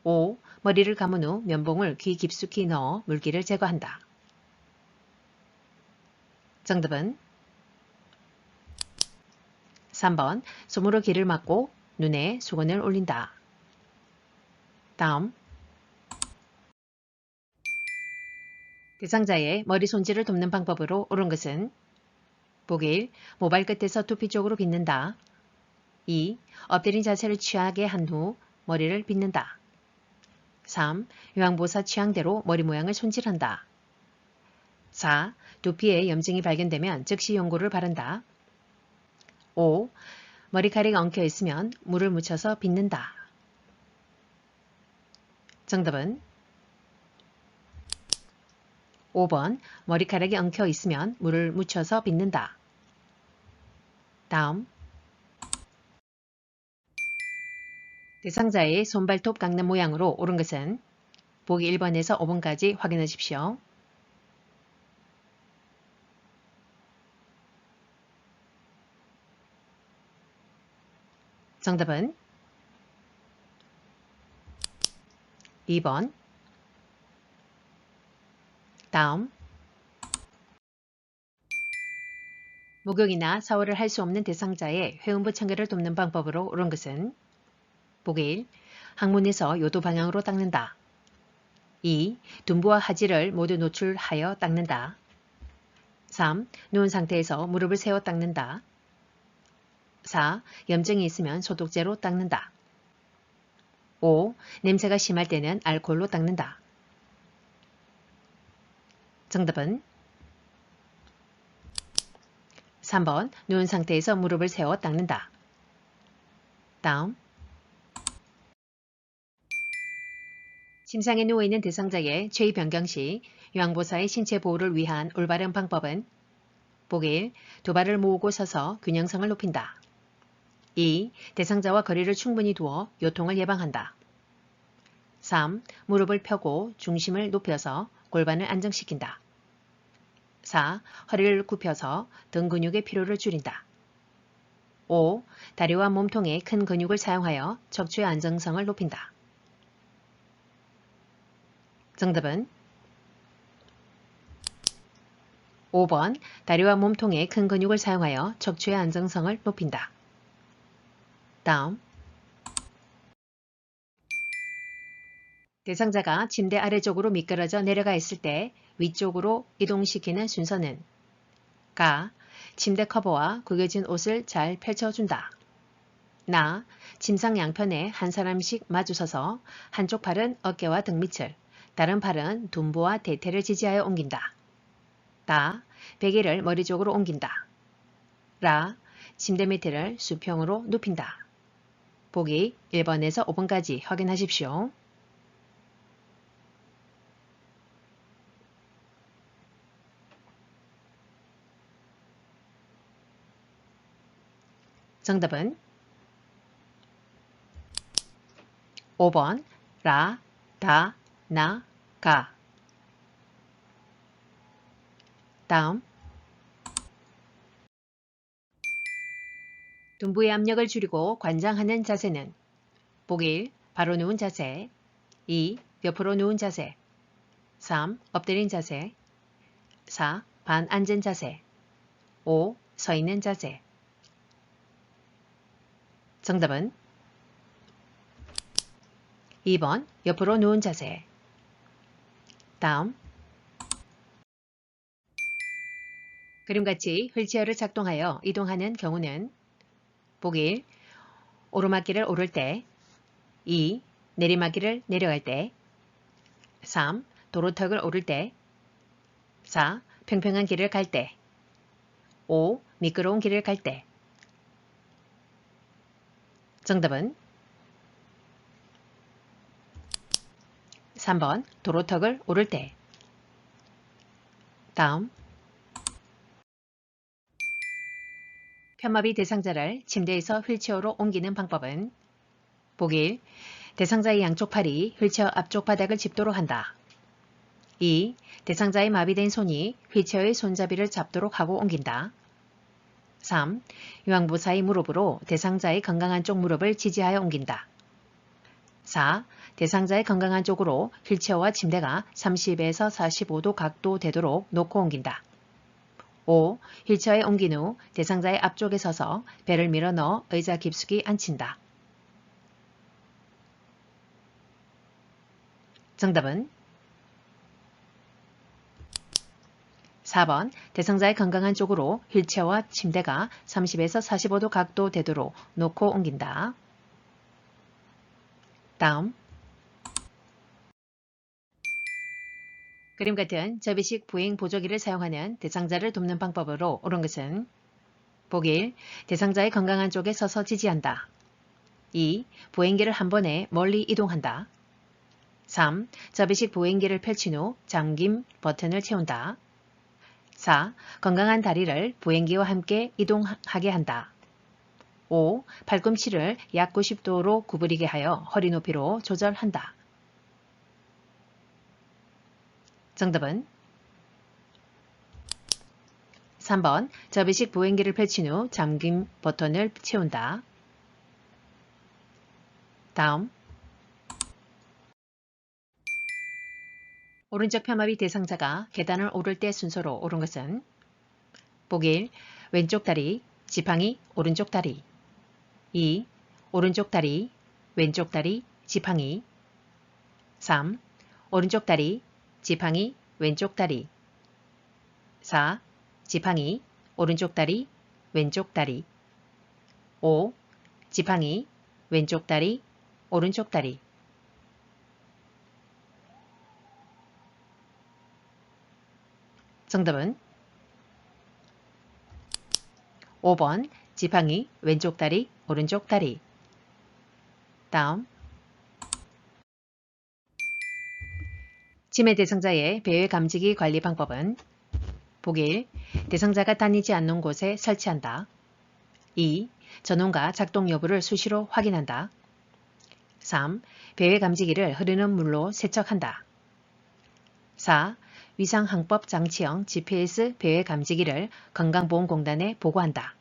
5. 머리를 감은 후 면봉을 귀 깊숙이 넣어 물기를 제거한다. 정답은 3번 솜으로 귀를 막고 눈에 수건을 올린다. 다음 대상자의 머리 손질을 돕는 방법으로 옳은 것은 보기 1. 모발 끝에서 두피 쪽으로 빗는다. 2. 엎드린 자세를 취하게 한 후 머리를 빗는다. 3. 요양보사 취향대로 머리 모양을 손질한다. 4. 두피에 염증이 발견되면 즉시 연고를 바른다. 5. 머리카락이 엉켜 있으면 물을 묻혀서 빗는다. 정답은 5번 머리카락이 엉켜 있으면 물을 묻혀서 빗는다. 다음 대상자의 손발톱 깎는 모양으로 옳은 것은 보기 1번에서 5번까지 확인해 주십시오. 정답은 2번. 다음 목욕이나 샤워를 할 수 없는 대상자의 회음부 청결을 돕는 방법으로 옳은 것은 보기 1. 항문에서 요도 방향으로 닦는다. 2. 둔부와 하지를 모두 노출하여 닦는다. 3. 누운 상태에서 무릎을 세워 닦는다. 4. 염증이 있으면 소독제로 닦는다. 5. 냄새가 심할 때는 알코올로 닦는다. 정답은 3번 누운 상태에서 무릎을 세워 닦는다. 다음 침상에 누워있는 대상자의 체위 변경 시 요양보사의 신체 보호를 위한 올바른 방법은 보기 1. 두 발을 모으고 서서 균형성을 높인다. 2. 대상자와 거리를 충분히 두어 요통을 예방한다. 3. 무릎을 펴고 중심을 높여서 골반을 안정시킨다. 4. 허리를 굽혀서 등 근육의 피로를 줄인다. 5. 다리와 몸통의 큰 근육을 사용하여 척추의 안정성을 높인다. 정답은 5번 다리와 몸통의 큰 근육을 사용하여 척추의 안정성을 높인다. 다음 대상자가 침대 아래쪽으로 미끄러져 내려가 있을 때 위쪽으로 이동시키는 순서는 가. 침대 커버와 구겨진 옷을 잘 펼쳐준다. 나. 침상 양편에 한 사람씩 마주서서 한쪽 팔은 어깨와 등 밑을, 다른 팔은 둔부와 대퇴를 지지하여 옮긴다. 다. 베개를 머리 쪽으로 옮긴다. 라. 침대 밑을 수평으로 눕힌다. 보기 1번에서 5번까지 확인하십시오. 정답은 5번 라, 다, 나, 가. 다음 둔부의 압력을 줄이고 관장하는 자세는 보기 1. 바로 누운 자세 2. 옆으로 누운 자세 3. 엎드린 자세 4. 반앉은 자세 5. 서 있는 자세. 정답은 2번 옆으로 누운 자세. 다음 그림같이 휠체어를 작동하여 이동하는 경우는 보기 1. 오르막길을 오를 때 2. 내리막길을 내려갈 때 3. 도로턱을 오를 때 4. 평평한 길을 갈 때 5. 미끄러운 길을 갈 때. 정답은 3번 도로턱을 오를 때. 다음 편마비 대상자를 침대에서 휠체어로 옮기는 방법은 보기 1. 대상자의 양쪽 팔이 휠체어 앞쪽 바닥을 짚도록 한다. 2. 대상자의 마비된 손이 휠체어의 손잡이를 잡도록 하고 옮긴다. 3. 유황부사의 무릎으로 대상자의 건강한 쪽 무릎을 지지하여 옮긴다. 4. 대상자의 건강한 쪽으로 휠체어와 침대가 30에서 45도 각도 되도록 놓고 옮긴다. 5. 휠체어에 옮긴 후 대상자의 앞쪽에 서서 배를 밀어 넣어 의자 깊숙이 앉힌다. 정답은 4번 대상자의 건강한 쪽으로 휠체어와 침대가 30에서 45도 각도 되도록 놓고 옮긴다. 다음 그림 같은 접이식 부행 보조기를 사용하는 대상자를 돕는 방법으로 옳은 것은 보기 1. 대상자의 건강한 쪽에 서서 지지한다. 2. 보행기를 한 번에 멀리 이동한다. 3. 접이식 보행기를 펼친 후 잠김 버튼을 채운다. 4. 건강한 다리를 보행기와 함께 이동하게 한다. 5. 팔꿈치를 약 90도로 구부리게 하여 허리 높이로 조절한다. 정답은 3번 접이식 보행기를 펼친 후 잠김 버튼을 채운다. 다음 오른쪽 편마비 대상자가 계단을 오를 때 순서로 옳은 것은 보기 1. 왼쪽 다리, 지팡이, 오른쪽 다리 2. 오른쪽 다리, 왼쪽 다리, 지팡이 3. 오른쪽 다리, 지팡이, 왼쪽 다리 4. 지팡이, 오른쪽 다리, 왼쪽 다리 5. 지팡이, 왼쪽 다리, 오른쪽 다리. 정답은 5번 지팡이, 왼쪽 다리, 오른쪽 다리. 다음 치매 대상자의 배외 감지기 관리 방법은 보기 1. 대상자가 다니지 않는 곳에 설치한다. 2. 전원과 작동 여부를 수시로 확인한다. 3. 배회 감지기를 흐르는 물로 세척한다. 4. 위상항법 장치형 GPS 배회 감지기를 건강보험공단에 보고한다.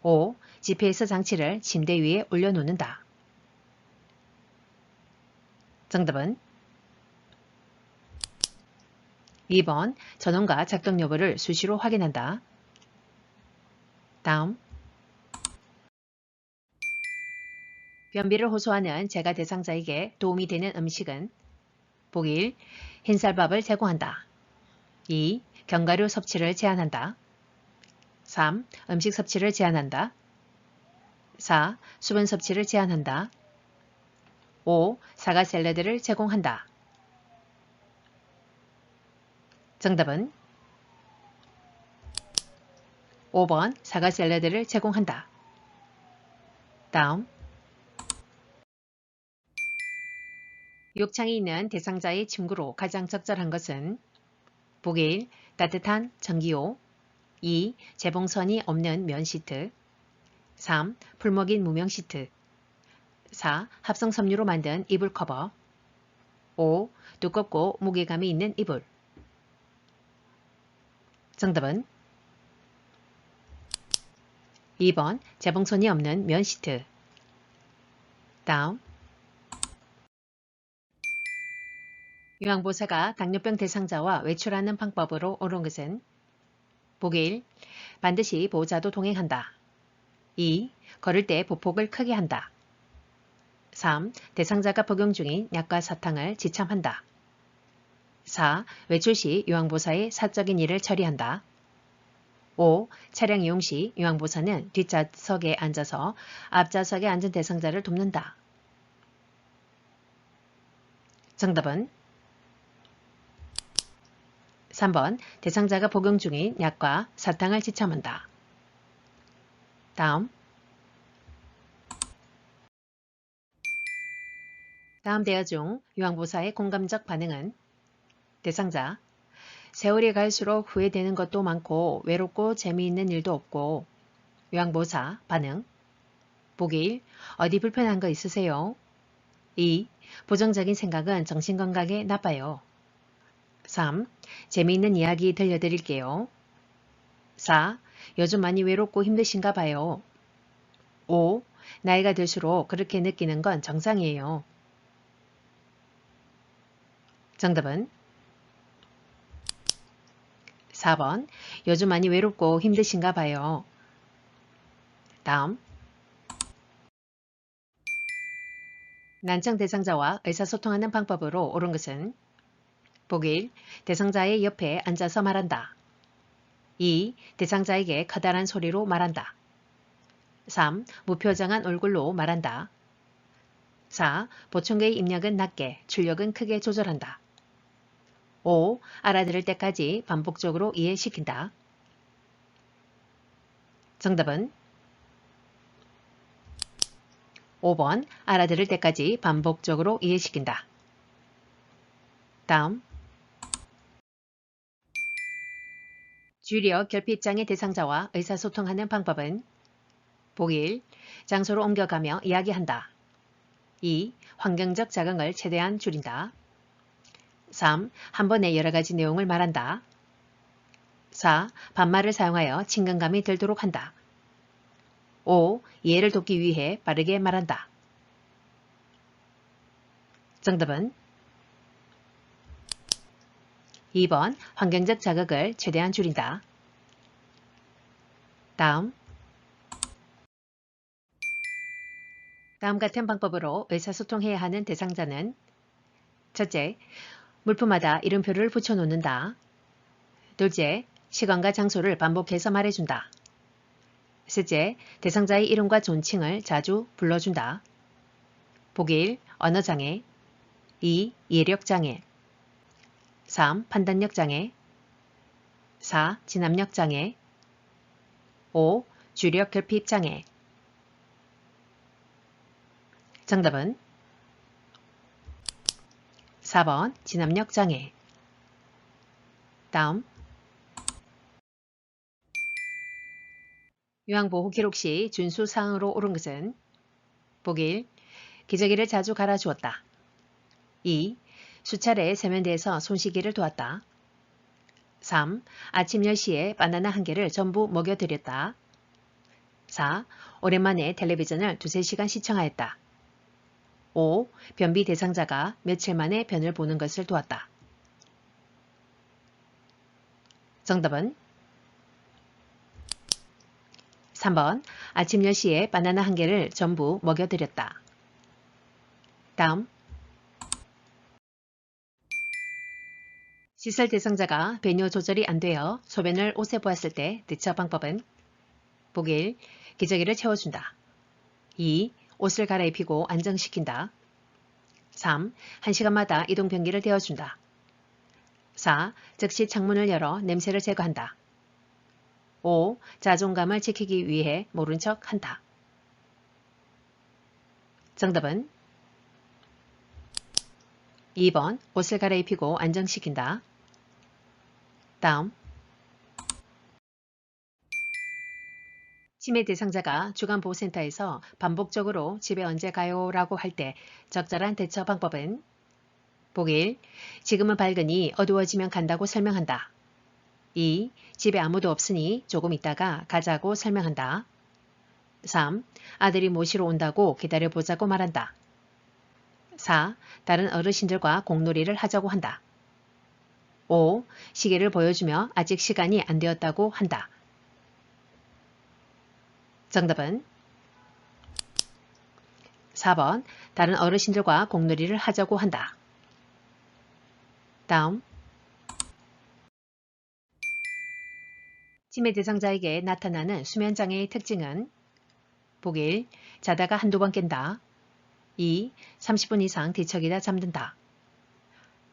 5. GPS 장치를 침대 위에 올려놓는다. 정답은 2번 전원과 작동 여부를 수시로 확인한다. 다음 변비를 호소하는 재가 대상자에게 도움이 되는 음식은 보기 1. 흰쌀밥을 제공한다. 2. 견과류 섭취를 제한한다. 3. 음식 섭취를 제한한다. 4. 수분 섭취를 제한한다. 5. 사과 샐러드를 제공한다. 정답은 5번 사과 샐러드를 제공한다. 다음 욕창이 있는 대상자의 침구로 가장 적절한 것은 보기 1. 따뜻한 전기요. 2. 재봉선이 없는 면 시트. 3. 풀먹인 무명 시트. 4. 합성 섬유로 만든 이불 커버. 5. 두껍고 무게감이 있는 이불. 정답은 2번 재봉선이 없는 면 시트. 다음 요양보호사가 당뇨병 대상자와 외출하는 방법으로 옳은 것은 보기 1. 반드시 보호자도 동행한다. 2. 걸을 때 보폭을 크게 한다. 3. 대상자가 복용 중인 약과 사탕을 지참한다. 4. 외출 시 요양보호사의 사적인 일을 처리한다. 5. 차량 이용 시 요양보호사는 뒷좌석에 앉아서 앞좌석에 앉은 대상자를 돕는다. 정답은 3번 대상자가 복용 중인 약과 사탕을 지참한다. 다음 대화 중 요양보호사의 공감적 반응은 대상자 세월이 갈수록 후회되는 것도 많고 외롭고 재미있는 일도 없고 요양보호사 반응 보기 1. 어디 불편한 거 있으세요? 2. 부정적인 생각은 정신건강에 나빠요. 3. 재미있는 이야기 들려드릴게요. 4. 요즘 많이 외롭고 힘드신가 봐요. 5. 나이가 들수록 그렇게 느끼는 건 정상이에요. 정답은 4번 요즘 많이 외롭고 힘드신가 봐요. 다음 난청 대상자와 의사소통하는 방법으로 옳은 것은 보기 1. 대상자의 옆에 앉아서 말한다. 2. 대상자에게 커다란 소리로 말한다. 3. 무표정한 얼굴로 말한다. 4. 보청기의 입력은 낮게, 출력은 크게 조절한다. 5. 알아들을 때까지 반복적으로 이해시킨다. 정답은 5번 알아들을 때까지 반복적으로 이해시킨다. 다음 주의력 결핍장애 대상자와 의사소통하는 방법은 보기 1. 장소로 옮겨가며 이야기한다. 2. 환경적 자극을 최대한 줄인다. 3. 한 번에 여러 가지 내용을 말한다. 4. 반말을 사용하여 친근감이 들도록 한다. 5. 이해를 돕기 위해 빠르게 말한다. 정답은 2번 환경적 자극을 최대한 줄인다. 다음 같은 방법으로 의사소통해야 하는 대상자는 첫째, 물품마다 이름표를 붙여놓는다. 둘째, 시간과 장소를 반복해서 말해준다. 셋째, 대상자의 이름과 존칭을 자주 불러준다. 보기 1. 언어장애 2. 이해력장애 3. 판단력장애 4. 진압력장애 5. 주력결핍장애 정답은 4번 진압력장애. 다음 요양보호 기록 시 준수 사항으로 옳은 것은 보기 1. 기저귀를 자주 갈아주었다. 2. 수차례 세면대에서 손씻기를 도왔다. 3. 아침 10시에 바나나 1개를 전부 먹여드렸다. 4. 오랜만에 텔레비전을 2~3시간 시청하였다. 5. 변비 대상자가 며칠 만에 변을 보는 것을 도왔다. 정답은 3번 아침 10시에 바나나 1개를 전부 먹여드렸다. 다음 시설 대상자가 배뇨 조절이 안 되어 소변을 옷에 보았을 때 대처 방법은 보기 1. 기저귀를 채워준다. 2. 옷을 갈아입히고 안정시킨다. 3. 1시간마다 이동 변기를 데워준다. 4. 즉시 창문을 열어 냄새를 제거한다. 5. 자존감을 지키기 위해 모른 척 한다. 정답은 2번 옷을 갈아입히고 안정시킨다. 다음 치매 대상자가 주간보호센터에서 반복적으로 집에 언제 가요? 라고 할 때 적절한 대처 방법은 보기 1. 지금은 밝으니 어두워지면 간다고 설명한다. 2. 집에 아무도 없으니 조금 있다가 가자고 설명한다. 3. 아들이 모시러 온다고 기다려보자고 말한다. 4. 다른 어르신들과 공놀이를 하자고 한다. 5. 시계를 보여주며 아직 시간이 안 되었다고 한다. 정답은 4번 다른 어르신들과 공놀이를 하자고 한다. 다음 치매 대상자에게 나타나는 수면장애의 특징은 보기 1. 자다가 한두 번 깬다. 2. 30분 이상 뒤척이다 잠든다.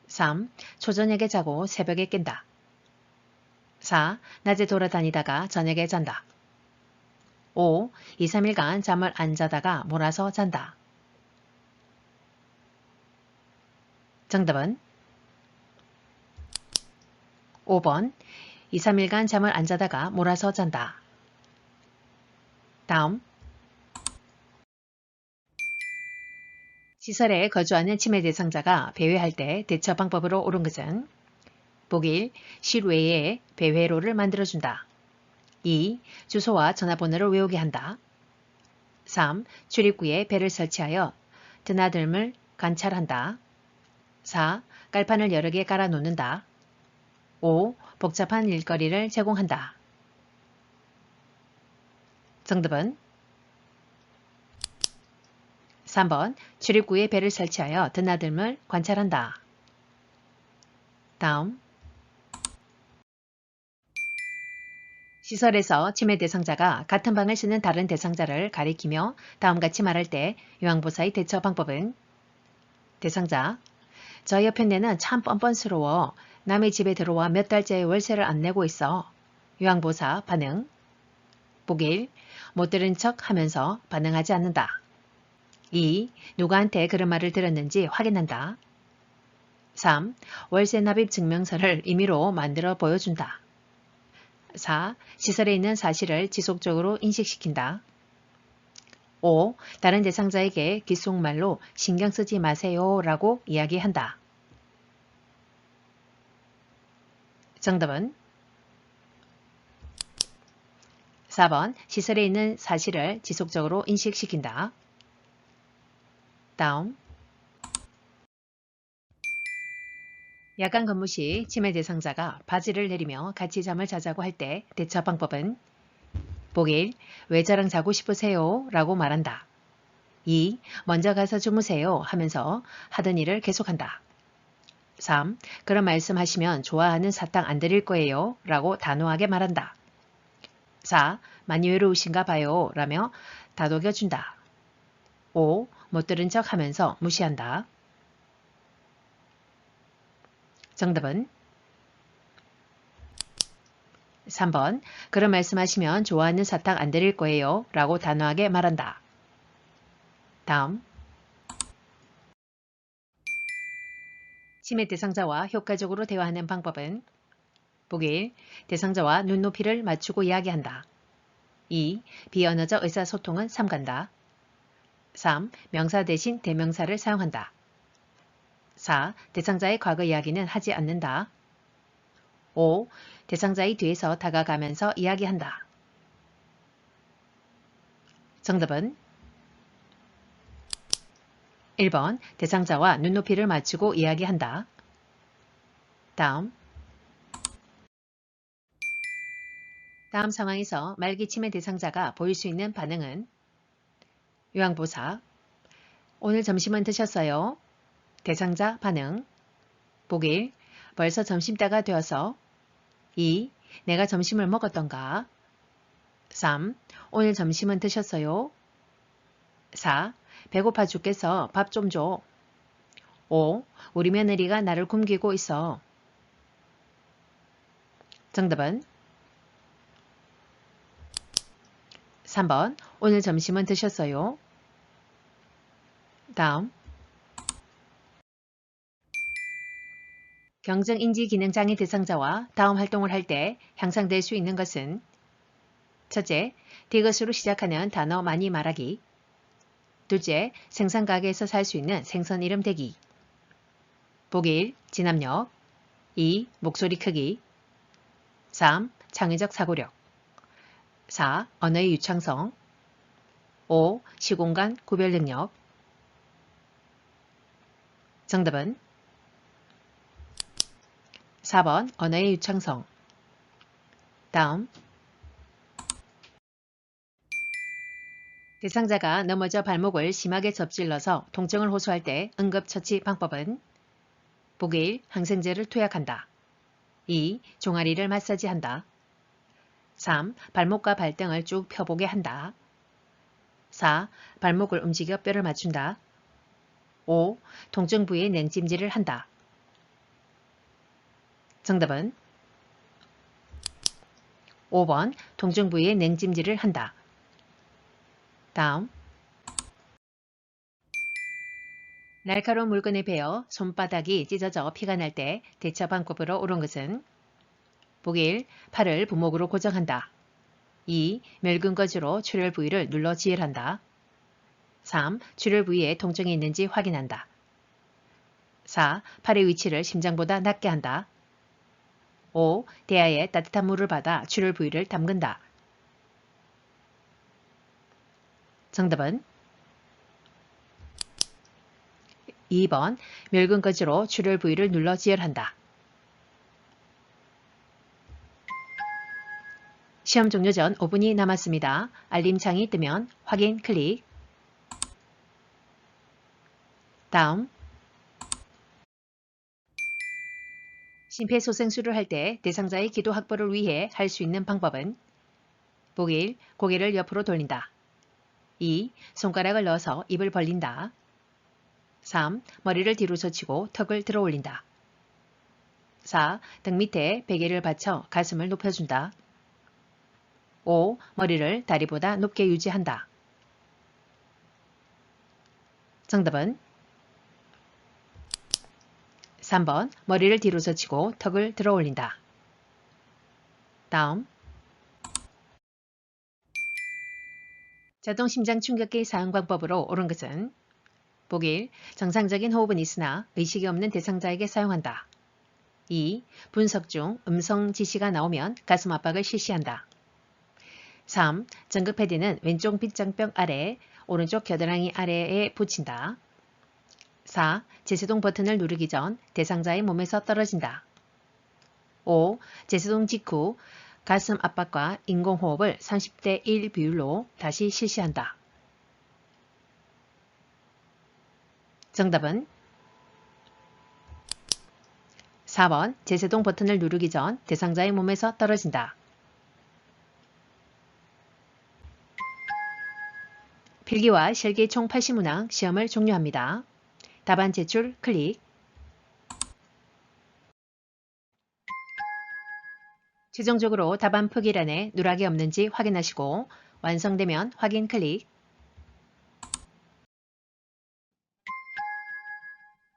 3. 초저녁에 자고 새벽에 깬다. 4. 낮에 돌아다니다가 저녁에 잔다. 5. 2~3일간 잠을 안 자다가 몰아서 잔다. 정답은 5번 2~3일간 잠을 안 자다가 몰아서 잔다. 다음 시설에 거주하는 치매 대상자가 배회할 때 대처 방법으로 옳은 것은 보기 1. 실외에 배회로를 만들어준다. 2. 주소와 전화번호를 외우게 한다. 3. 출입구에 배를 설치하여 드나들음을 관찰한다. 4. 깔판을 여러 개 깔아 놓는다. 5. 복잡한 일거리를 제공한다. 정답은 3번 출입구에 배를 설치하여 드나들음을 관찰한다. 다음 시설에서 치매 대상자가 같은 방을 쓰는 다른 대상자를 가리키며 다음같이 말할 때 요양보사의 대처 방법은 대상자 저 옆에 내는 참 뻔뻔스러워. 남의 집에 들어와 몇 달째 월세를 안 내고 있어. 요양보사 반응 보기 1. 못 들은 척 하면서 반응하지 않는다. 2. 누구한테 그런 말을 들었는지 확인한다. 3. 월세 납입 증명서를 임의로 만들어 보여준다. 4. 시설에 있는 사실을 지속적으로 인식시킨다. 5. 다른 대상자에게 귓속말로 신경 쓰지 마세요 라고 이야기한다. 정답은 4번 시설에 있는 사실을 지속적으로 인식시킨다. 다음 야간 근무 시 치매 대상자가 바지를 내리며 같이 잠을 자자고 할 때 대처 방법은 보기 1. 왜 저랑 자고 싶으세요? 라고 말한다. 2. 먼저 가서 주무세요 하면서 하던 일을 계속한다. 3. 그런 말씀하시면 좋아하는 사탕 안 드릴 거예요 라고 단호하게 말한다. 4. 많이 외로우신가 봐요 라며 다독여준다. 5. 못 들은 척 하면서 무시한다. 정답은 3번 그런 말씀하시면 좋아하는 사탕 안 드릴 거예요 라고 단호하게 말한다. 다음 치매 대상자와 효과적으로 대화하는 방법은 보기 1. 대상자와 눈높이를 맞추고 이야기한다. 2. 비언어적 의사소통은 삼간다. 3. 명사 대신 대명사를 사용한다. 4. 대상자의 과거 이야기는 하지 않는다. 5. 대상자의 뒤에서 다가가면서 이야기한다. 정답은 1번 대상자와 눈높이를 맞추고 이야기한다. 다음 상황에서 말기침의 대상자가 보일 수 있는 반응은 요양보사 오늘 점심은 드셨어요? 대상자 반응 보기 1. 벌써 점심때가 되어서 2. 내가 점심을 먹었던가 3. 오늘 점심은 드셨어요? 4. 배고파 죽겠어. 밥 좀 줘. 5. 우리 며느리가 나를 굶기고 있어. 정답은 3번. 오늘 점심은 드셨어요? 다음 경정인지 기능장애 대상자와 다음 활동을 할 때 향상될 수 있는 것은 첫째, 디귿으로 시작하는 단어 많이 말하기. 둘째, 생산가게에서 살 수 있는 생선 이름 대기. 보기 1. 진압력 2. 목소리 크기 3. 창의적 사고력 4. 언어의 유창성 5. 시공간 구별 능력 정답은 4번 언어의 유창성 다음 대상자가 넘어져 발목을 심하게 접질러서 통증을 호소할 때 응급처치 방법은 보기 1. 항생제를 투약한다. 2. 종아리를 마사지한다. 3. 발목과 발등을 쭉 펴보게 한다. 4. 발목을 움직여 뼈를 맞춘다. 5. 통증 부위에 냉찜질을 한다. 정답은 5번 통증 부위에 냉찜질을 한다. 다음 날카로운 물건에 베어 손바닥이 찢어져 피가 날 때 대처 방법으로 옳은 것은 보기 1. 팔을 부목으로 고정한다. 2. 멸근 거즈로 출혈 부위를 눌러 지혈한다. 3. 출혈 부위에 통증이 있는지 확인한다. 4. 팔의 위치를 심장보다 낮게 한다. 5. 대야에 따뜻한 물을 받아 출혈 부위를 담근다. 정답은 2번 멸근 거즈로 출혈 부위를 눌러 지혈한다. 시험 종료 전 5분이 남았습니다. 알림창이 뜨면 확인 클릭. 다음 심폐소생술을 할 때 대상자의 기도 확보를 위해 할 수 있는 방법은 보기 1. 고개를 옆으로 돌린다. 2. 손가락을 넣어서 입을 벌린다. 3. 머리를 뒤로 젖히고 턱을 들어 올린다. 4. 등 밑에 베개를 받쳐 가슴을 높여준다. 5. 머리를 다리보다 높게 유지한다. 정답은 3번 머리를 뒤로 젖히고 턱을 들어 올린다. 다음 자동 심장 충격기 사용 방법으로 옳은 것은 보기 1. 정상적인 호흡은 있으나 의식이 없는 대상자에게 사용한다. 2. 분석 중 음성 지시가 나오면 가슴 압박을 실시한다. 3. 전극 패드는 왼쪽 빗장병 아래, 오른쪽 겨드랑이 아래에 붙인다. 4. 제세동 버튼을 누르기 전 대상자의 몸에서 떨어진다. 5. 제세동 직후 가슴 압박과 인공호흡을 30대 1 비율로 다시 실시한다. 정답은 4번 제세동 버튼을 누르기 전 대상자의 몸에서 떨어진다. 필기와 실기 총 80문항 시험을 종료합니다. 답안 제출 클릭. 최종적으로 답안 표기란에 누락이 없는지 확인하시고 완성되면 확인 클릭.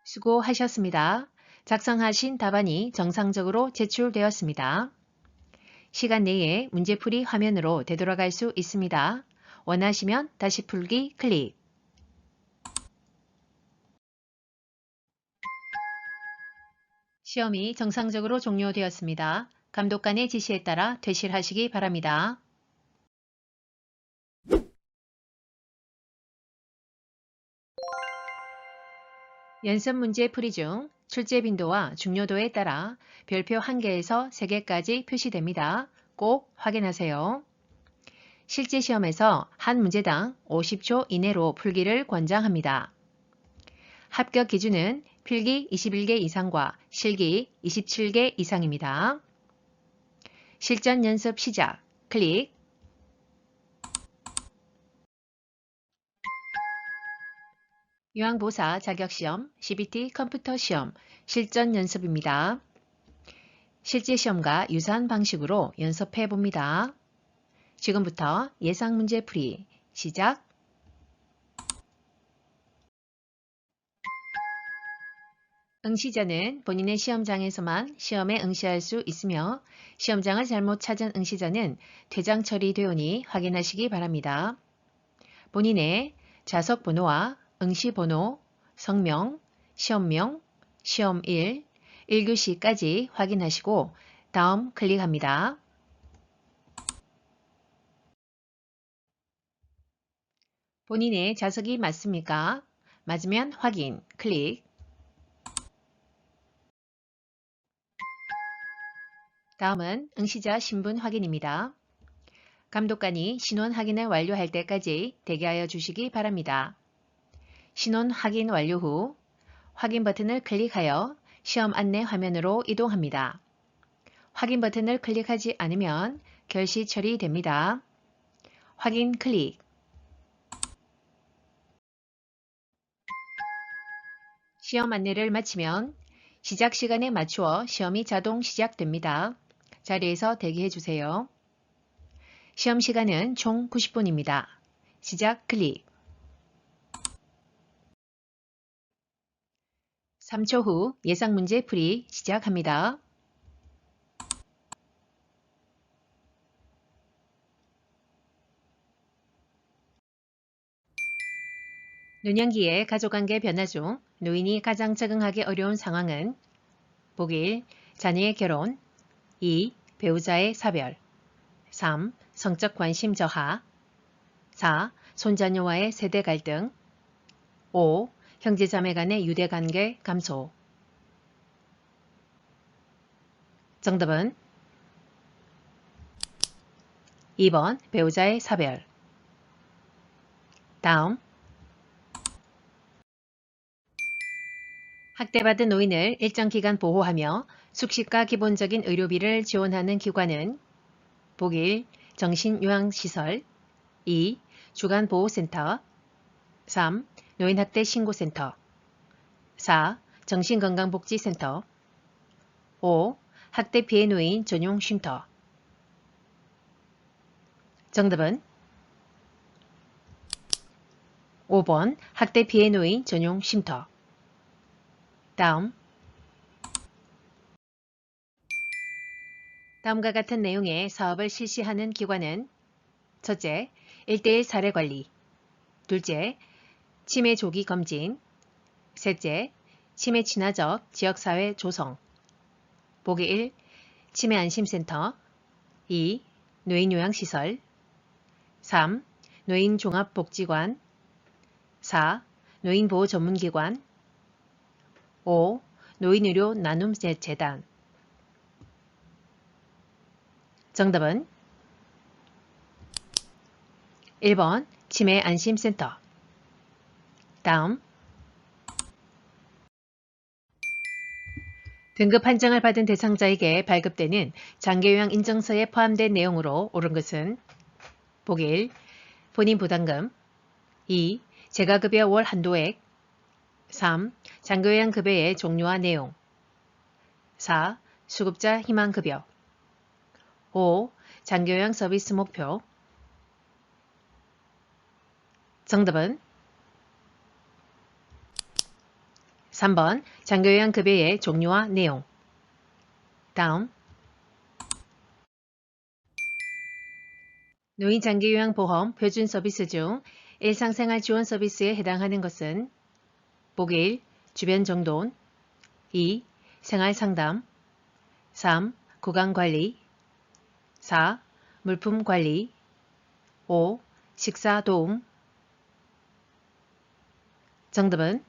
수고하셨습니다. 작성하신 답안이 정상적으로 제출되었습니다. 시간 내에 문제풀이 화면으로 되돌아갈 수 있습니다. 원하시면 다시 풀기 클릭. 시험이 정상적으로 종료되었습니다. 감독관의 지시에 따라 퇴실하시기 바랍니다. 연습 문제 풀이 중 출제 빈도와 중요도에 따라 별표 1개에서 3개까지 표시됩니다. 꼭 확인하세요. 실제 시험에서 한 문제당 50초 이내로 풀기를 권장합니다. 합격 기준은 필기 21개 이상과 실기 27개 이상입니다. 실전 연습 시작. 클릭. 요양보호사 자격시험, CBT 컴퓨터 시험, 실전 연습입니다. 실제 시험과 유사한 방식으로 연습해 봅니다. 지금부터 예상 문제 풀이 시작. 응시자는 본인의 시험장에서만 시험에 응시할 수 있으며 시험장을 잘못 찾은 응시자는 퇴장 처리되오니 확인하시기 바랍니다. 본인의 좌석 번호와 응시 번호, 성명, 시험명, 시험1, 1교시까지 확인하시고 다음 클릭합니다. 본인의 좌석이 맞습니까? 맞으면 확인, 클릭. 다음은 응시자 신분 확인입니다. 감독관이 신원 확인을 완료할 때까지 대기하여 주시기 바랍니다. 신원 확인 완료 후 확인 버튼을 클릭하여 시험 안내 화면으로 이동합니다. 확인 버튼을 클릭하지 않으면 결시 처리됩니다. 확인 클릭. 시험 안내를 마치면 시작 시간에 맞추어 시험이 자동 시작됩니다. 자리에서 대기해 주세요. 시험 시간은 총 90분입니다. 시작 클릭. 3초 후 예상 문제 풀이 시작합니다. 노년기의 가족관계 변화 중 노인이 가장 적응하기 어려운 상황은 보기 1. 자녀의 결혼 2. 배우자의 사별 3. 성적 관심 저하 4. 손자녀와의 세대 갈등 5. 형제자매 간의 유대관계 감소. 정답은 2번 배우자의 사별. 다음 학대받은 노인을 일정 기간 보호하며 숙식과 기본적인 의료비를 지원하는 기관은 보기 1. 정신요양시설 2. 주간보호센터 3. 노인학대 신고센터 4. 정신건강복지센터 5. 학대 피해 노인 전용 쉼터. 정답은 5번 학대 피해 노인 전용 쉼터. 다음과 같은 내용의 사업을 실시하는 기관은 첫째, 1:1 사례관리 둘째, 치매 조기 검진 셋째, 치매 친화적 지역사회 조성 보기 1. 치매 안심센터 2. 노인요양시설 3. 노인종합복지관 4. 노인보호 전문기관 5. 노인의료 나눔재단. 정답은 1번 치매 안심센터. 다음 등급 판정을 받은 대상자에게 발급되는 장기요양 인증서에 포함된 내용으로 옳은 것은 보기 1. 본인 부담금 2. 재가급여 월 한도액 3. 장기요양급여의 종류와 내용 4. 수급자 희망급여 5. 장기요양 서비스 목표. 정답은 3번 장기요양급여의 종류와 내용. 다음 노인장기요양보험 표준 서비스 중 일상생활 지원 서비스에 해당하는 것은 보기 1. 주변 정돈 2. 생활상담 3. 구강관리 4. 물품관리 5. 식사도움 정답은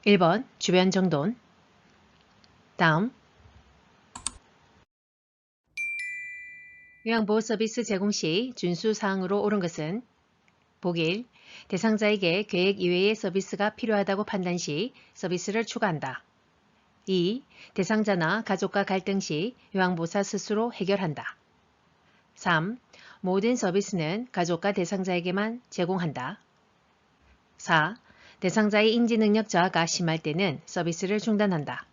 1번 주변 정돈. 다음 요양보호 서비스 제공 시 준수 사항으로 옳은 것은 보기 1. 대상자에게 계획 이외의 서비스가 필요하다고 판단 시 서비스를 추가한다. 2. 대상자나 가족과 갈등 시 요양보호사 스스로 해결한다. 3. 모든 서비스는 가족과 대상자에게만 제공한다. 4. 대상자의 인지능력 저하가 심할 때는 서비스를 중단한다.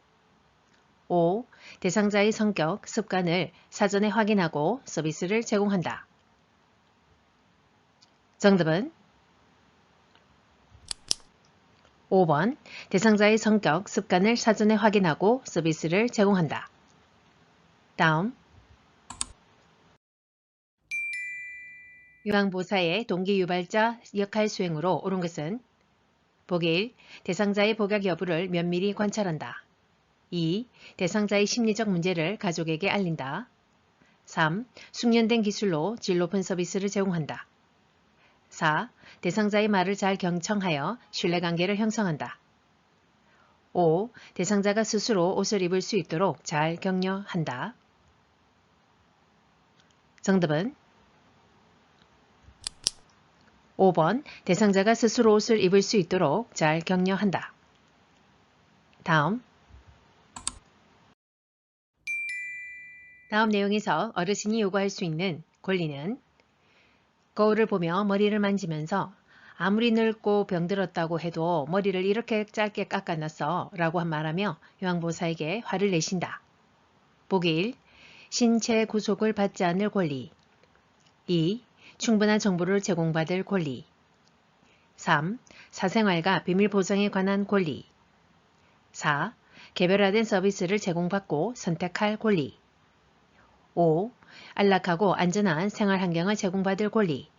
5. 대상자의 성격, 습관을 사전에 확인하고 서비스를 제공한다. 정답은 5번 대상자의 성격, 습관을 사전에 확인하고 서비스를 제공한다. 다음 요양보호사의 동기유발자 역할 수행으로 옳은 것은 보기 1. 대상자의 복약 여부를 면밀히 관찰한다. 2. 대상자의 심리적 문제를 가족에게 알린다. 3. 숙련된 기술로 질 높은 서비스를 제공한다. 4. 대상자의 말을 잘 경청하여 신뢰관계를 형성한다. 5. 대상자가 스스로 옷을 입을 수 있도록 잘 격려한다. 정답은 5번 대상자가 스스로 옷을 입을 수 있도록 잘 격려한다. 다음 내용에서 어르신이 요구할 수 있는 권리는 거울을 보며 머리를 만지면서 아무리 늙고 병들었다고 해도 머리를 이렇게 짧게 깎아놨어 라고 말하며 요양보호사에게 화를 내신다. 보기 1. 신체 구속을 받지 않을 권리 2. 충분한 정보를 제공받을 권리 3. 사생활과 비밀 보장에 관한 권리 4. 개별화된 서비스를 제공받고 선택할 권리 5. 안락하고 안전한 생활 환경을 제공받을 권리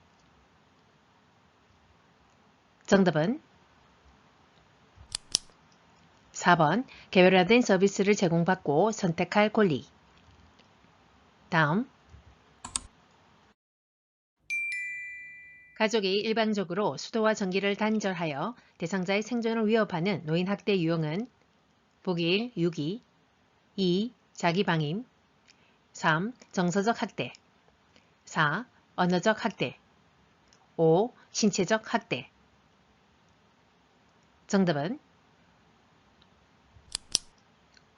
정답은 4번 개별화된 서비스를 제공받고 선택할 권리 다음 가족이 일방적으로 수도와 전기를 단절하여 대상자의 생존을 위협하는 노인학대 유형은 보기 1. 유기 2. 자기방임 3. 정서적 학대 4. 언어적 학대 5. 신체적 학대 정답은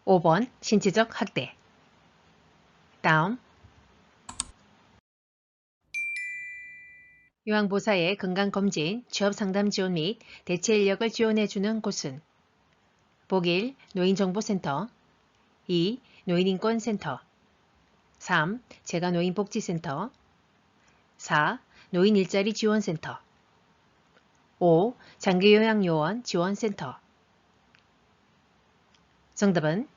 5번 신체적 학대 다음 요양보호사의 건강검진, 취업상담 지원 및 대체 인력을 지원해주는 곳은 보기 1. 노인정보센터 2. 노인인권센터 3. 재가노인복지센터 4. 노인일자리 지원센터 5. 장기요양요원 지원센터 정답은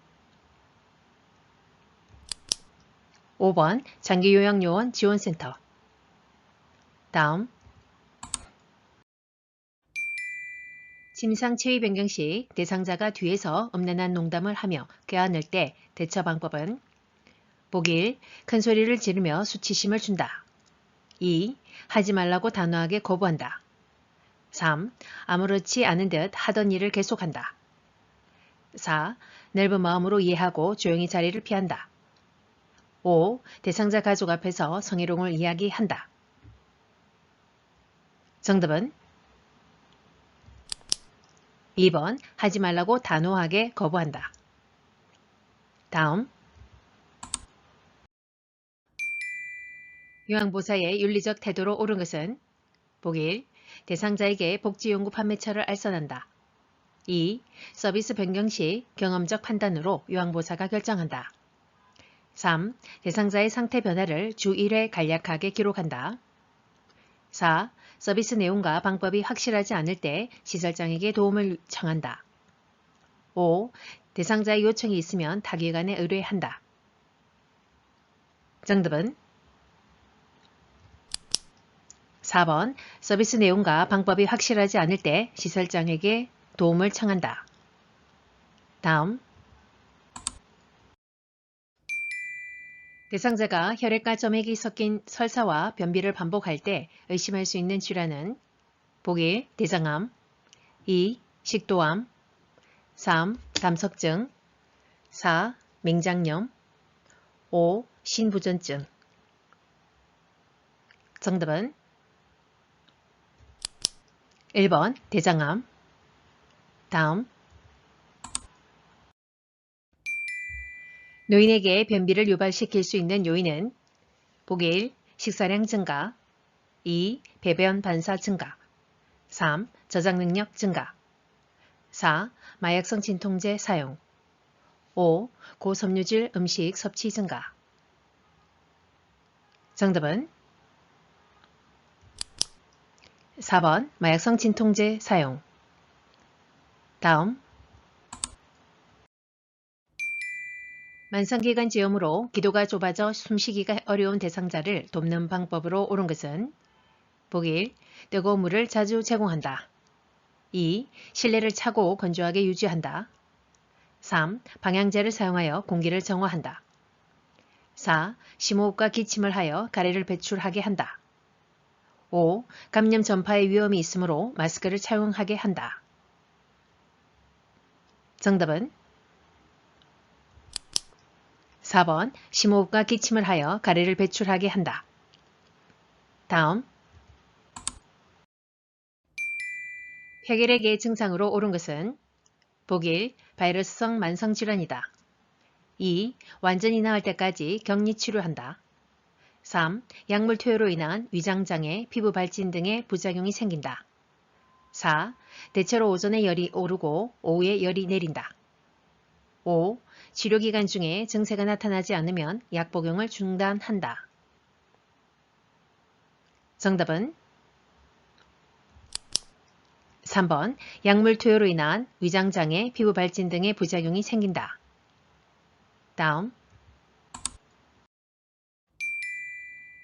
5번 장기요양요원 지원센터 다음 침상 체위 변경 시 대상자가 뒤에서 음란한 농담을 하며 껴안을 때 대처 방법은 보기 1. 큰 소리를 지르며 수치심을 준다. 2. 하지 말라고 단호하게 거부한다. 3. 아무렇지 않은 듯 하던 일을 계속한다. 4. 넓은 마음으로 이해하고 조용히 자리를 피한다. 5. 대상자 가족 앞에서 성희롱을 이야기한다. 정답은 2번 하지 말라고 단호하게 거부한다. 다음 요양보호사의 윤리적 태도로 옳은 것은 보기 1. 대상자에게 복지연구 판매처를 알선한다. 2. 서비스 변경 시 경험적 판단으로 요양보호사가 결정한다. 3. 대상자의 상태 변화를 주 1회 간략하게 기록한다. 4. 서비스 내용과 방법이 확실하지 않을 때 시설장에게 도움을 청한다. 5. 대상자의 요청이 있으면 타기관에 의뢰한다. 정답은 4번 서비스 내용과 방법이 확실하지 않을 때 시설장에게 도움을 청한다. 다음 대상자가 혈액과 점액이 섞인 설사와 변비를 반복할 때 의심할 수 있는 질환은 보기 1. 대장암 2. 식도암 3. 담석증 4. 맹장염 5. 신부전증 정답은 1번 대장암 다음 노인에게 변비를 유발시킬 수 있는 요인은 보기 1. 식사량 증가 2. 배변 반사 증가 3. 저장 능력 증가 4. 마약성 진통제 사용 5. 고섬유질 음식 섭취 증가 정답은 4번 마약성 진통제 사용 다음 만성기관지염으로 기도가 좁아져 숨쉬기가 어려운 대상자를 돕는 방법으로 옳은 것은 보기 1. 뜨거운 물을 자주 제공한다. 2. 실내를 차고 건조하게 유지한다. 3. 방향제를 사용하여 공기를 정화한다. 4. 심호흡과 기침을 하여 가래를 배출하게 한다. 5. 감염 전파의 위험이 있으므로 마스크를 착용하게 한다. 정답은 4번 심호흡과 기침을 하여 가래를 배출하게 한다. 다음 폐결핵의 증상으로 옳은 것은 보기 1. 바이러스성 만성질환이다. 2. 완전히 나을 때까지 격리 치료한다. 3. 약물 투여로 인한 위장장애, 피부 발진 등의 부작용이 생긴다. 4. 대체로 오전에 열이 오르고 오후에 열이 내린다. 5. 치료기간 중에 증세가 나타나지 않으면 약 복용을 중단한다. 정답은 3번 약물 투여로 인한 위장장애, 피부 발진 등의 부작용이 생긴다. 다음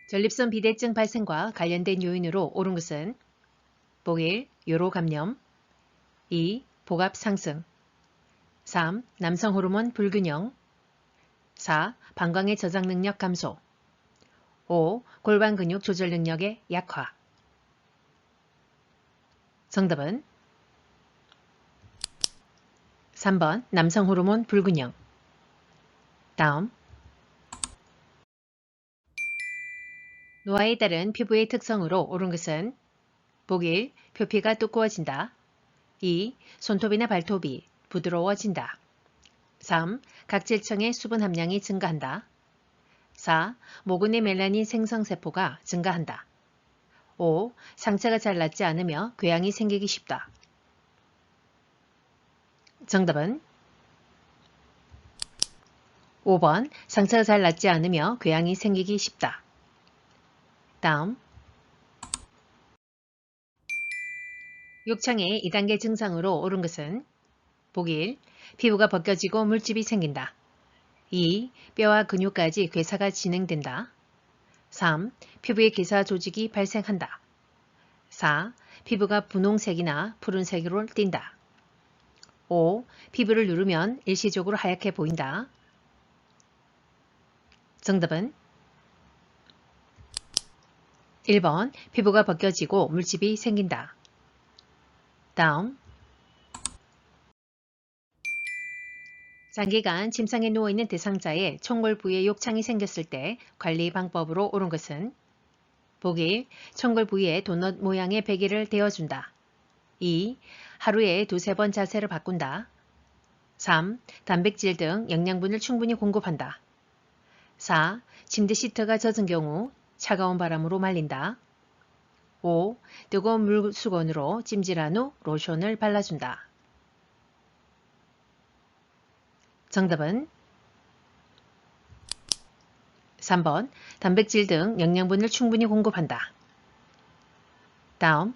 전립선 비대증 발생과 관련된 요인으로 옳은 것은 보기 1. 요로 감염 2. 복압 상승 3. 남성 호르몬 불균형 4. 방광의 저장 능력 감소 5. 골반 근육 조절 능력의 약화 정답은 3번 남성 호르몬 불균형 다음 노화에 따른 피부의 특성으로 옳은 것은 보기 1. 표피가 두꺼워진다. 2. 손톱이나 발톱이 부드러워진다. 3. 각질층의 수분 함량이 증가한다. 4. 모근의 멜라닌 생성세포가 증가한다. 5. 상처가 잘 낫지 않으며 궤양이 생기기 쉽다. 정답은 5번 상처가 잘 낫지 않으며 궤양이 생기기 쉽다. 다음 욕창의 2단계 증상으로 옳은 것은 보기 1. 피부가 벗겨지고 물집이 생긴다. 2. 뼈와 근육까지 괴사가 진행된다. 3. 피부에 괴사 조직이 발생한다. 4. 피부가 분홍색이나 푸른색으로 띈다. 5. 피부를 누르면 일시적으로 하얗게 보인다. 정답은 1번 피부가 벗겨지고 물집이 생긴다. 다음 장기간 침상에 누워있는 대상자의 총골 부위에 욕창이 생겼을 때 관리 방법으로 옳은 것은 보기 1. 총골 부위에 도넛 모양의 베개를 대어준다. 2. 하루에 2-3번 자세를 바꾼다. 3. 단백질 등 영양분을 충분히 공급한다. 4. 침대 시트가 젖은 경우 차가운 바람으로 말린다. 5. 뜨거운 물수건으로 찜질한 후 로션을 발라준다. 정답은 3번 단백질 등 영양분을 충분히 공급한다. 다음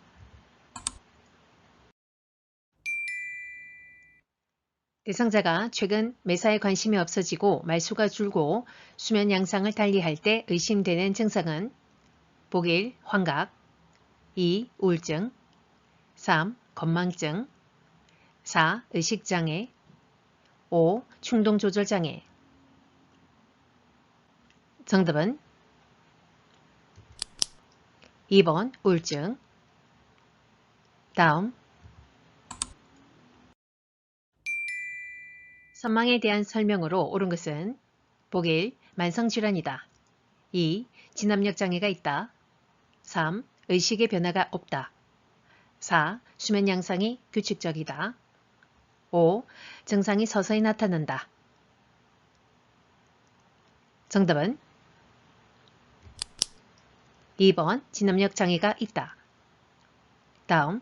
대상자가 최근 매사에 관심이 없어지고 말수가 줄고 수면 양상을 달리할 때 의심되는 증상은 보기 1. 환각 2. 우울증 3. 건망증 4. 의식장애 5. 충동조절장애. 정답은 2번 우울증. 다음 선망에 대한 설명으로 옳은 것은 보기 1. 만성질환이다. 2. 진압력 장애가 있다. 3. 의식의 변화가 없다. 4. 수면 양상이 규칙적이다. 5. 증상이 서서히 나타난다. 정답은 2번 진압력 장애가 있다. 다음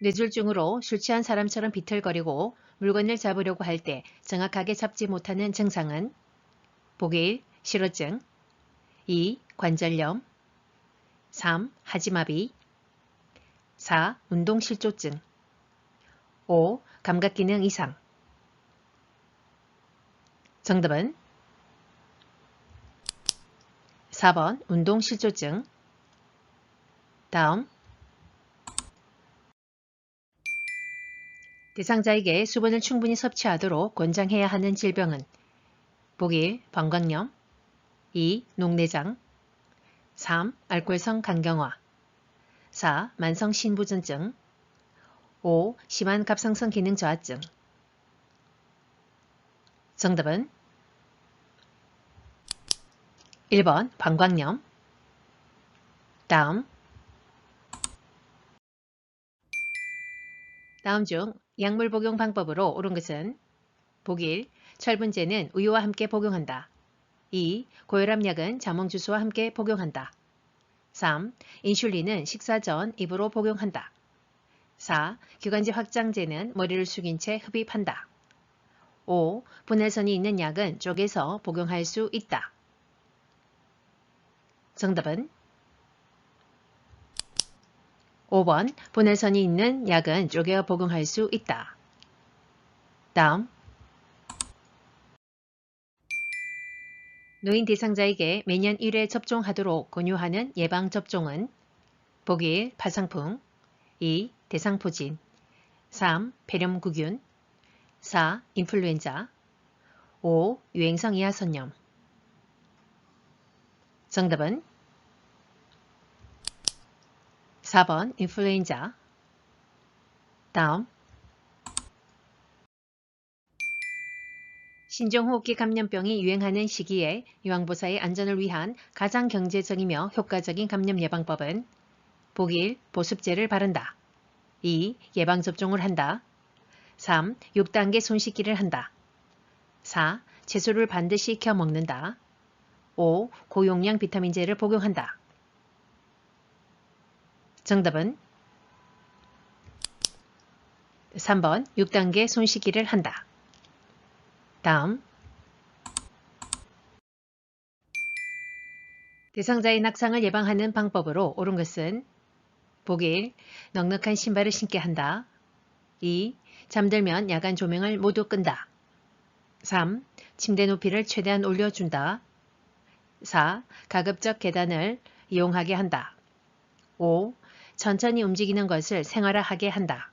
뇌졸중으로 술 취한 사람처럼 비틀거리고 물건을 잡으려고 할 때 정확하게 잡지 못하는 증상은 보기 1. 실어증 2. 관절염 3. 하지마비 4. 운동실조증 5. 감각기능 이상. 정답은 4번 운동실조증. 다음 대상자에게 수분을 충분히 섭취하도록 권장해야 하는 질병은 보기 1. 방광염 2. 녹내장 3. 알코올성 간경화 4. 만성 신부전증 5. 심한 갑상선 기능 저하증. 정답은 1번 방광염. 다음 중 약물 복용 방법으로 옳은 것은 보기 1. 철분제는 우유와 함께 복용한다. 2. 고혈압약은 자몽주스와 함께 복용한다. 3. 인슐린은 식사 전 입으로 복용한다. 4. 기관지 확장제는 머리를 숙인 채 흡입한다. 5. 분해선이 있는 약은 쪼개서 복용할 수 있다. 정답은 5번 분해선이 있는 약은 쪼개어 복용할 수 있다. 다음 노인 대상자에게 매년 1회 접종하도록 권유하는 예방접종은 보기 1. 파상풍 2. 대상포진 3. 폐렴구균 4. 인플루엔자 5. 유행성 이하선염. 정답은 4번 인플루엔자. 다음 신종호흡기 감염병이 유행하는 시기에 유황보사의 안전을 위한 가장 경제적이며 효과적인 감염 예방법은 보기 1. 보습제를 바른다. 2. 예방접종을 한다. 3. 6단계 손씻기를 한다. 4. 채소를 반드시 익혀 먹는다. 5. 고용량 비타민제를 복용한다. 정답은 3번 6단계 손씻기를 한다. 다음 대상자의 낙상을 예방하는 방법으로 옳은 것은 보기 1. 넉넉한 신발을 신게 한다. 2. 잠들면 야간 조명을 모두 끈다. 3. 침대 높이를 최대한 올려준다. 4. 가급적 계단을 이용하게 한다. 5. 천천히 움직이는 것을 생활화하게 한다.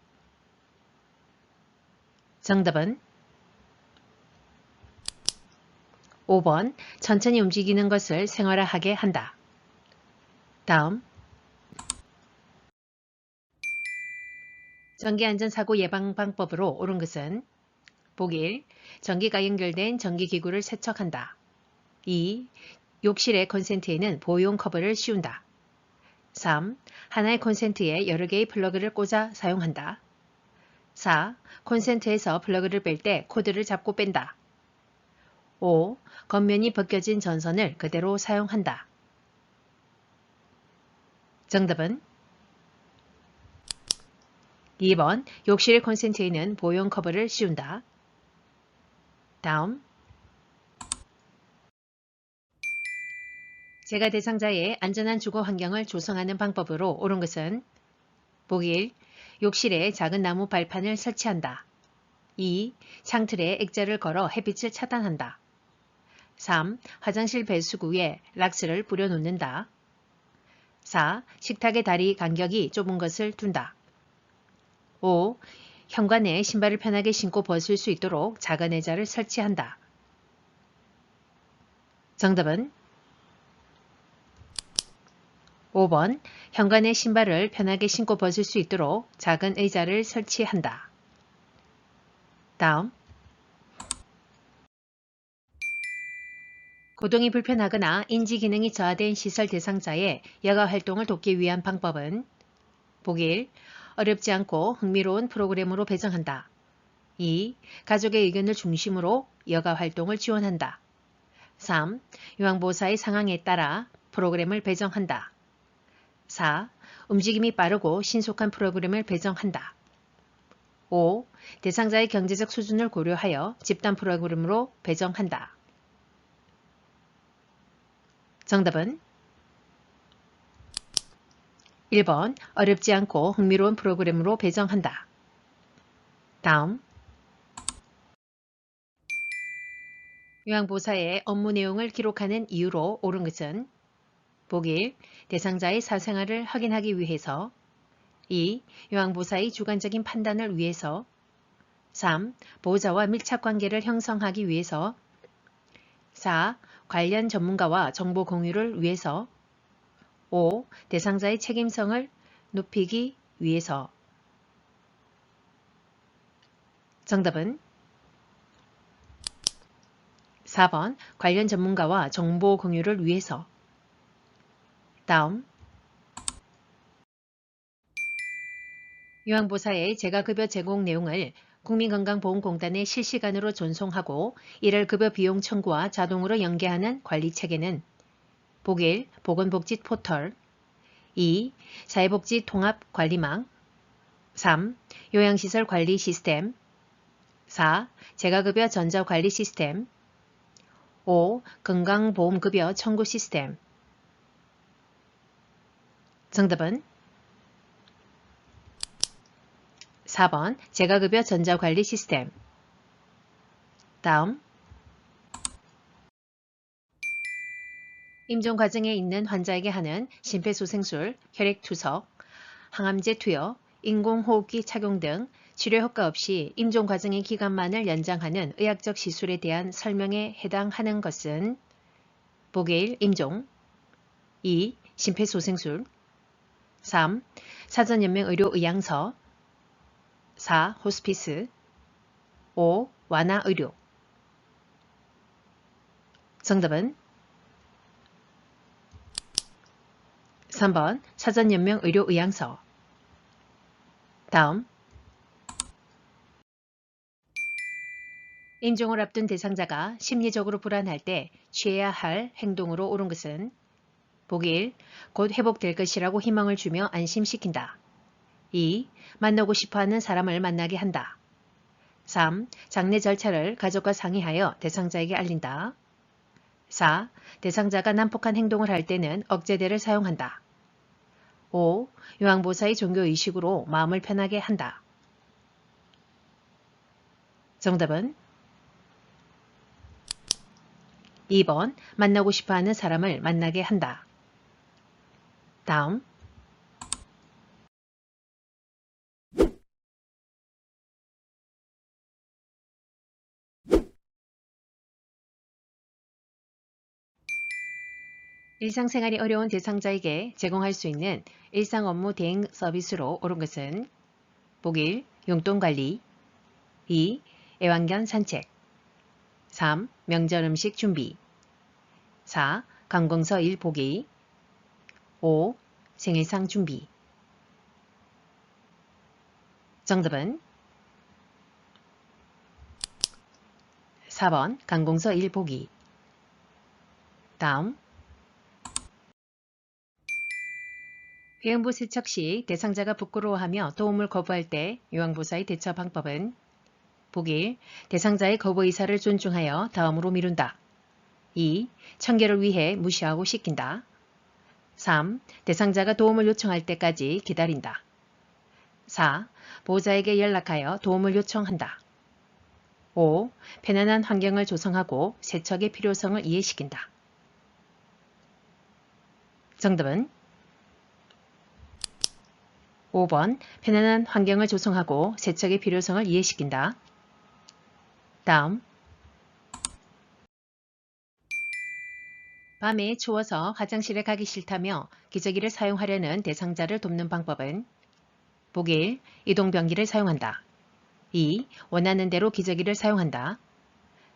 정답은 5번 천천히 움직이는 것을 생활화하게 한다. 다음 전기안전사고 예방방법으로 옳은 것은 보기 1. 전기가 연결된 전기기구를 세척한다. 2. 욕실의 콘센트에는 보호용 커버를 씌운다. 3. 하나의 콘센트에 여러 개의 플러그를 꽂아 사용한다. 4. 콘센트에서 플러그를 뺄 때 코드를 잡고 뺀다. 5. 겉면이 벗겨진 전선을 그대로 사용한다. 정답은 2번 욕실 콘센트에는 보호용 커버를 씌운다. 다음 재가 대상자의 안전한 주거 환경을 조성하는 방법으로 옳은 것은 보기 1. 욕실에 작은 나무 발판을 설치한다. 2. 창틀에 액자를 걸어 햇빛을 차단한다. 3. 화장실 배수구에 락스를 뿌려놓는다. 4. 식탁의 다리 간격이 좁은 것을 둔다. 5. 현관에 신발을 편하게 신고 벗을 수 있도록 작은 의자를 설치한다. 정답은 5번 현관에 신발을 편하게 신고 벗을 수 있도록 작은 의자를 설치한다. 다음 고동이 불편하거나 인지 기능이 저하된 시설 대상자의 여가 활동을 돕기 위한 방법은 보기 1. 어렵지 않고 흥미로운 프로그램으로 배정한다. 2. 가족의 의견을 중심으로 여가 활동을 지원한다. 3. 요양보호사의 상황에 따라 프로그램을 배정한다. 4. 움직임이 빠르고 신속한 프로그램을 배정한다. 5. 대상자의 경제적 수준을 고려하여 집단 프로그램으로 배정한다. 정답은 1번 어렵지 않고 흥미로운 프로그램으로 배정한다. 다음 요양보호사의 업무 내용을 기록하는 이유로 옳은 것은 보기 1. 대상자의 사생활을 확인하기 위해서 2. 요양보호사의 주관적인 판단을 위해서 3. 보호자와 밀착관계를 형성하기 위해서 4. 관련 전문가와 정보 공유를 위해서 5. 대상자의 책임성을 높이기 위해서 정답은 4번 관련 전문가와 정보 공유를 위해서 다음 요양보호사의 재가급여 제공 내용을 국민건강보험공단에 실시간으로 전송하고 이를 급여 비용 청구와 자동으로 연계하는 관리체계는 보기 1. 보건복지 포털 2. 사회복지 통합관리망 3. 요양시설 관리 시스템 4. 재가급여 전자관리 시스템 5. 건강보험급여 청구 시스템 정답은 4번 재가급여 전자관리 시스템 다음 임종 과정에 있는 환자에게 하는 심폐소생술, 혈액투석, 항암제 투여, 인공호흡기 착용 등 치료 효과 없이 임종 과정의 기간만을 연장하는 의학적 시술에 대한 설명에 해당하는 것은 보기 1. 임종 2. 심폐소생술 3. 사전연명의료의향서 4. 호스피스 5. 완화의료 정답은 3번 사전연명의료의향서 다음 임종을 앞둔 대상자가 심리적으로 불안할 때 취해야 할 행동으로 옳은 것은 보기 1. 곧 회복될 것이라고 희망을 주며 안심시킨다. 2. 만나고 싶어하는 사람을 만나게 한다. 3. 장례 절차를 가족과 상의하여 대상자에게 알린다. 4. 대상자가 난폭한 행동을 할 때는 억제대를 사용한다. 5. 요양보호사의 종교의식으로 마음을 편하게 한다. 정답은 2번 만나고 싶어하는 사람을 만나게 한다. 다음 일상생활이 어려운 대상자에게 제공할 수 있는 일상 업무 대행 서비스로 옳은 것은 보기 1. 용돈관리 2. 애완견 산책 3. 명절 음식 준비 4. 관공서 일 보기 5. 생일상 준비 정답은 4번 관공서 일 보기 다음 회원부 세척 시 대상자가 부끄러워하며 도움을 거부할 때 요양보호사의 대처 방법은 보기 1. 대상자의 거부 의사를 존중하여 다음으로 미룬다. 2. 청결을 위해 무시하고 시킨다. 3. 대상자가 도움을 요청할 때까지 기다린다. 4. 보호자에게 연락하여 도움을 요청한다. 5. 편안한 환경을 조성하고 세척의 필요성을 이해시킨다. 정답은 5번 편안한 환경을 조성하고 세척의 필요성을 이해시킨다. 다음 밤에 추워서 화장실에 가기 싫다며 기저귀를 사용하려는 대상자를 돕는 방법은 보기 1. 이동변기를 사용한다. 2. 원하는 대로 기저귀를 사용한다.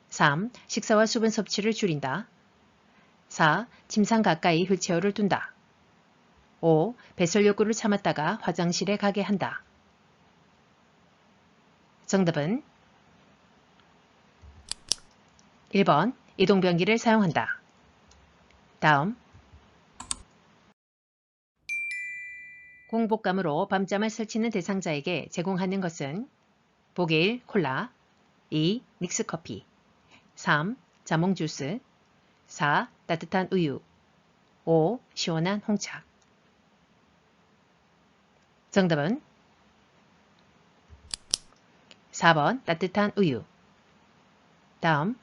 3. 식사와 수분 섭취를 줄인다. 4. 침상 가까이 휠체어를 둔다. 5. 배설 욕구를 참았다가 화장실에 가게 한다. 정답은 1번 이동변기를 사용한다. 다음 공복감으로 밤잠을 설치는 대상자에게 제공하는 것은 보기 1. 콜라 2. 믹스커피 3. 자몽주스 4. 따뜻한 우유 5. 시원한 홍차. 정답은 4번 따뜻한 우유. 다음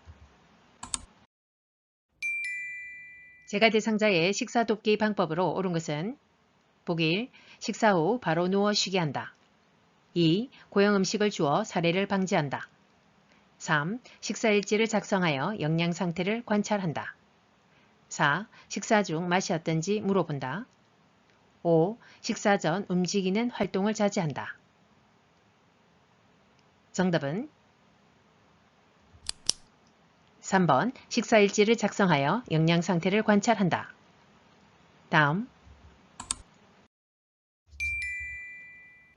제가 대상자의 식사 돕기 방법으로 옳은 것은 보기 1. 식사 후 바로 누워 쉬게 한다. 2. 고형 음식을 주어 사례를 방지한다. 3. 식사일지를 작성하여 영양 상태를 관찰한다. 4. 식사 중 맛이 어떤지 물어본다. 5. 식사 전 움직이는 활동을 자제한다. 정답은 3번 식사일지를 작성하여 영양 상태를 관찰한다. 다음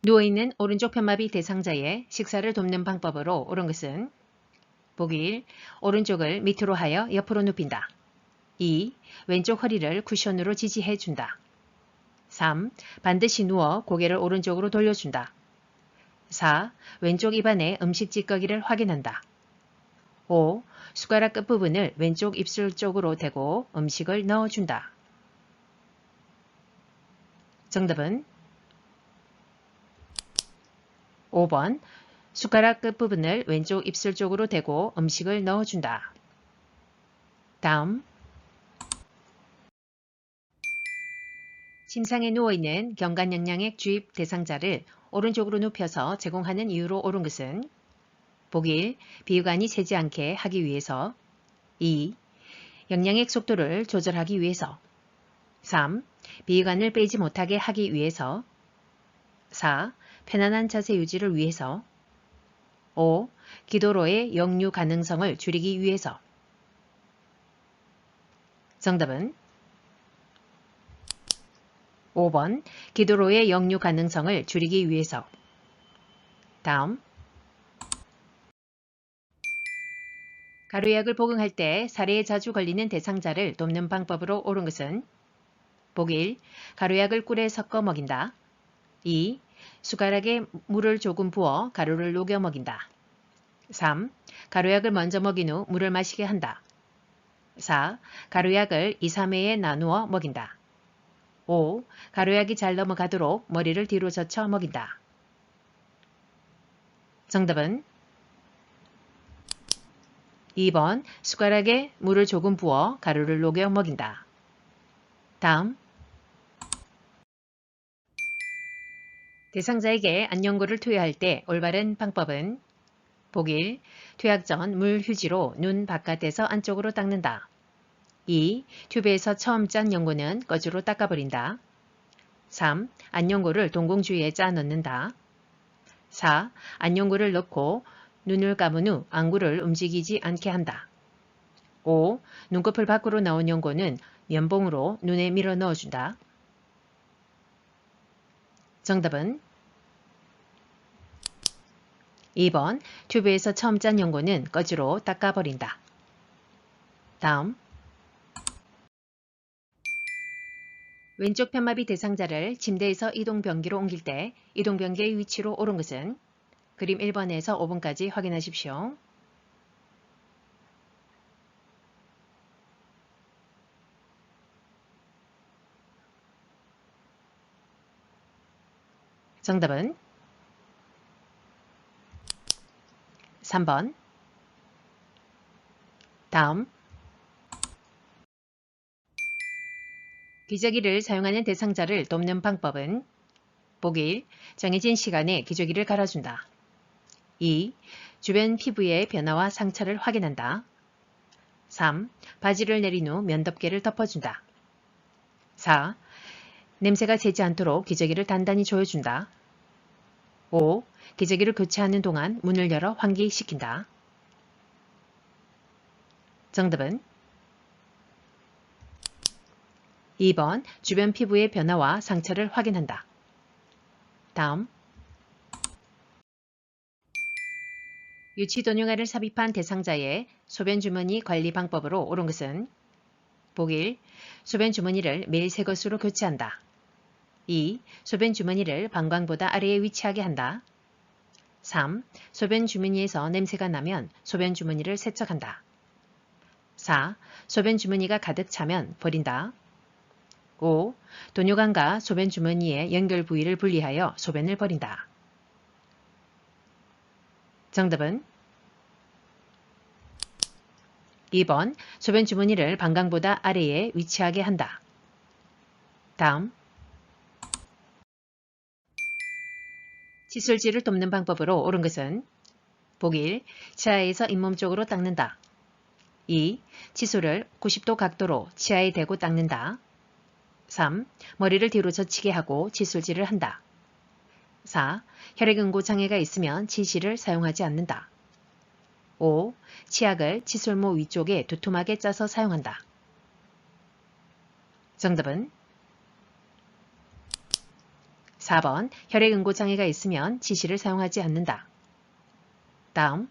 누워있는 오른쪽 편마비 대상자의 식사를 돕는 방법으로 옳은 것은 보기 1. 오른쪽을 밑으로 하여 옆으로 눕힌다. 2. 왼쪽 허리를 쿠션으로 지지해 준다. 3. 반드시 누워 고개를 오른쪽으로 돌려준다. 4. 왼쪽 입안에 음식 찌꺼기를 확인한다. 5. 숟가락 끝부분을 왼쪽 입술 쪽으로 대고 음식을 넣어준다. 정답은 5번 숟가락 끝부분을 왼쪽 입술 쪽으로 대고 음식을 넣어준다. 다음 침상에 누워있는 경관영양액 주입 대상자를 오른쪽으로 눕혀서 제공하는 이유로 옳은 것은 보기 1. 비위관이 새지 않게 하기 위해서 2. 영양액 속도를 조절하기 위해서 3. 비위관을 빼지 못하게 하기 위해서 4. 편안한 자세 유지를 위해서 5. 기도로의 역류 가능성을 줄이기 위해서. 정답은 5번 기도로의 역류 가능성을 줄이기 위해서. 다음 가루약을 복용할 때 사례에 자주 걸리는 대상자를 돕는 방법으로 옳은 것은 보기 1. 가루약을 꿀에 섞어 먹인다. 2. 숟가락에 물을 조금 부어 가루를 녹여 먹인다. 3. 가루약을 먼저 먹인 후 물을 마시게 한다. 4. 가루약을 2, 3회에 나누어 먹인다. 5. 가루약이 잘 넘어가도록 머리를 뒤로 젖혀 먹인다. 정답은 2번 숟가락에 물을 조금 부어 가루를 녹여 먹인다. 다음 대상자에게 안연고를 투여할 때 올바른 방법은 보기 1. 투약 전 물 휴지로 눈 바깥에서 안쪽으로 닦는다. 2. 튜브에서 처음 짠 연고는 꺼주로 닦아버린다. 3. 안연고를 동공 주위에 짜 넣는다. 4. 안연고를 넣고 눈을 감은 후 안구를 움직이지 않게 한다. 5. 눈꺼풀 밖으로 나온 연고는 면봉으로 눈에 밀어 넣어준다. 정답은 2번 튜브에서 처음 짠 연고는 꺼주로 닦아버린다. 다음 왼쪽 편마비 대상자를 침대에서 이동변기로 옮길 때 이동변기의 위치로 옳은 것은 그림 1번에서 5번까지 확인하십시오. 정답은 3번. 다음. 기저귀를 사용하는 대상자를 돕는 방법은 보기 1. 정해진 시간에 기저귀를 갈아준다. 2. 주변 피부의 변화와 상처를 확인한다. 3. 바지를 내린 후 면덮개를 덮어준다. 4. 냄새가 새지 않도록 기저귀를 단단히 조여준다. 5. 기저귀를 교체하는 동안 문을 열어 환기시킨다. 정답은 2번 주변 피부의 변화와 상처를 확인한다. 다음. 유치돈용화를 삽입한 대상자의 소변 주머니 관리 방법으로 옳은 것은 보기 1. 소변 주머니를 매일 새 것으로 교체한다. 2. 소변 주머니를 방광보다 아래에 위치하게 한다. 3. 소변 주머니에서 냄새가 나면 소변 주머니를 세척한다. 4. 소변 주머니가 가득 차면 버린다. 5. 돈요관과 소변 주머니의 연결 부위를 분리하여 소변을 버린다. 정답은 2번 소변 주머니를 방광보다 아래에 위치하게 한다. 다음. 칫솔질을 돕는 방법으로 옳은 것은 보기 1. 치아에서 잇몸 쪽으로 닦는다. 2. 칫솔을 90도 각도로 치아에 대고 닦는다. 3. 머리를 뒤로 젖히게 하고 칫솔질을 한다. 4. 혈액응고 장애가 있으면 치실을 사용하지 않는다. 5. 치약을 칫솔모 위쪽에 두툼하게 짜서 사용한다. 정답은 4번 혈액응고 장애가 있으면 치실을 사용하지 않는다. 다음.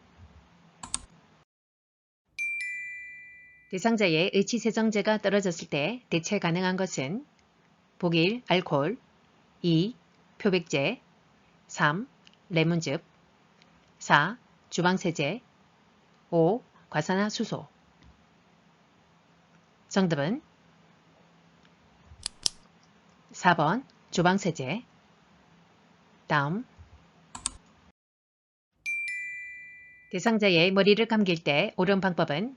대상자의 의치세정제가 떨어졌을 때 대체 가능한 것은 보기 1. 알코올 2. 표백제 3. 레몬즙 4. 주방세제 5. 과산화수소 정답은 4번 주방세제. 다음. 대상자의 머리를 감길 때 옳은 방법은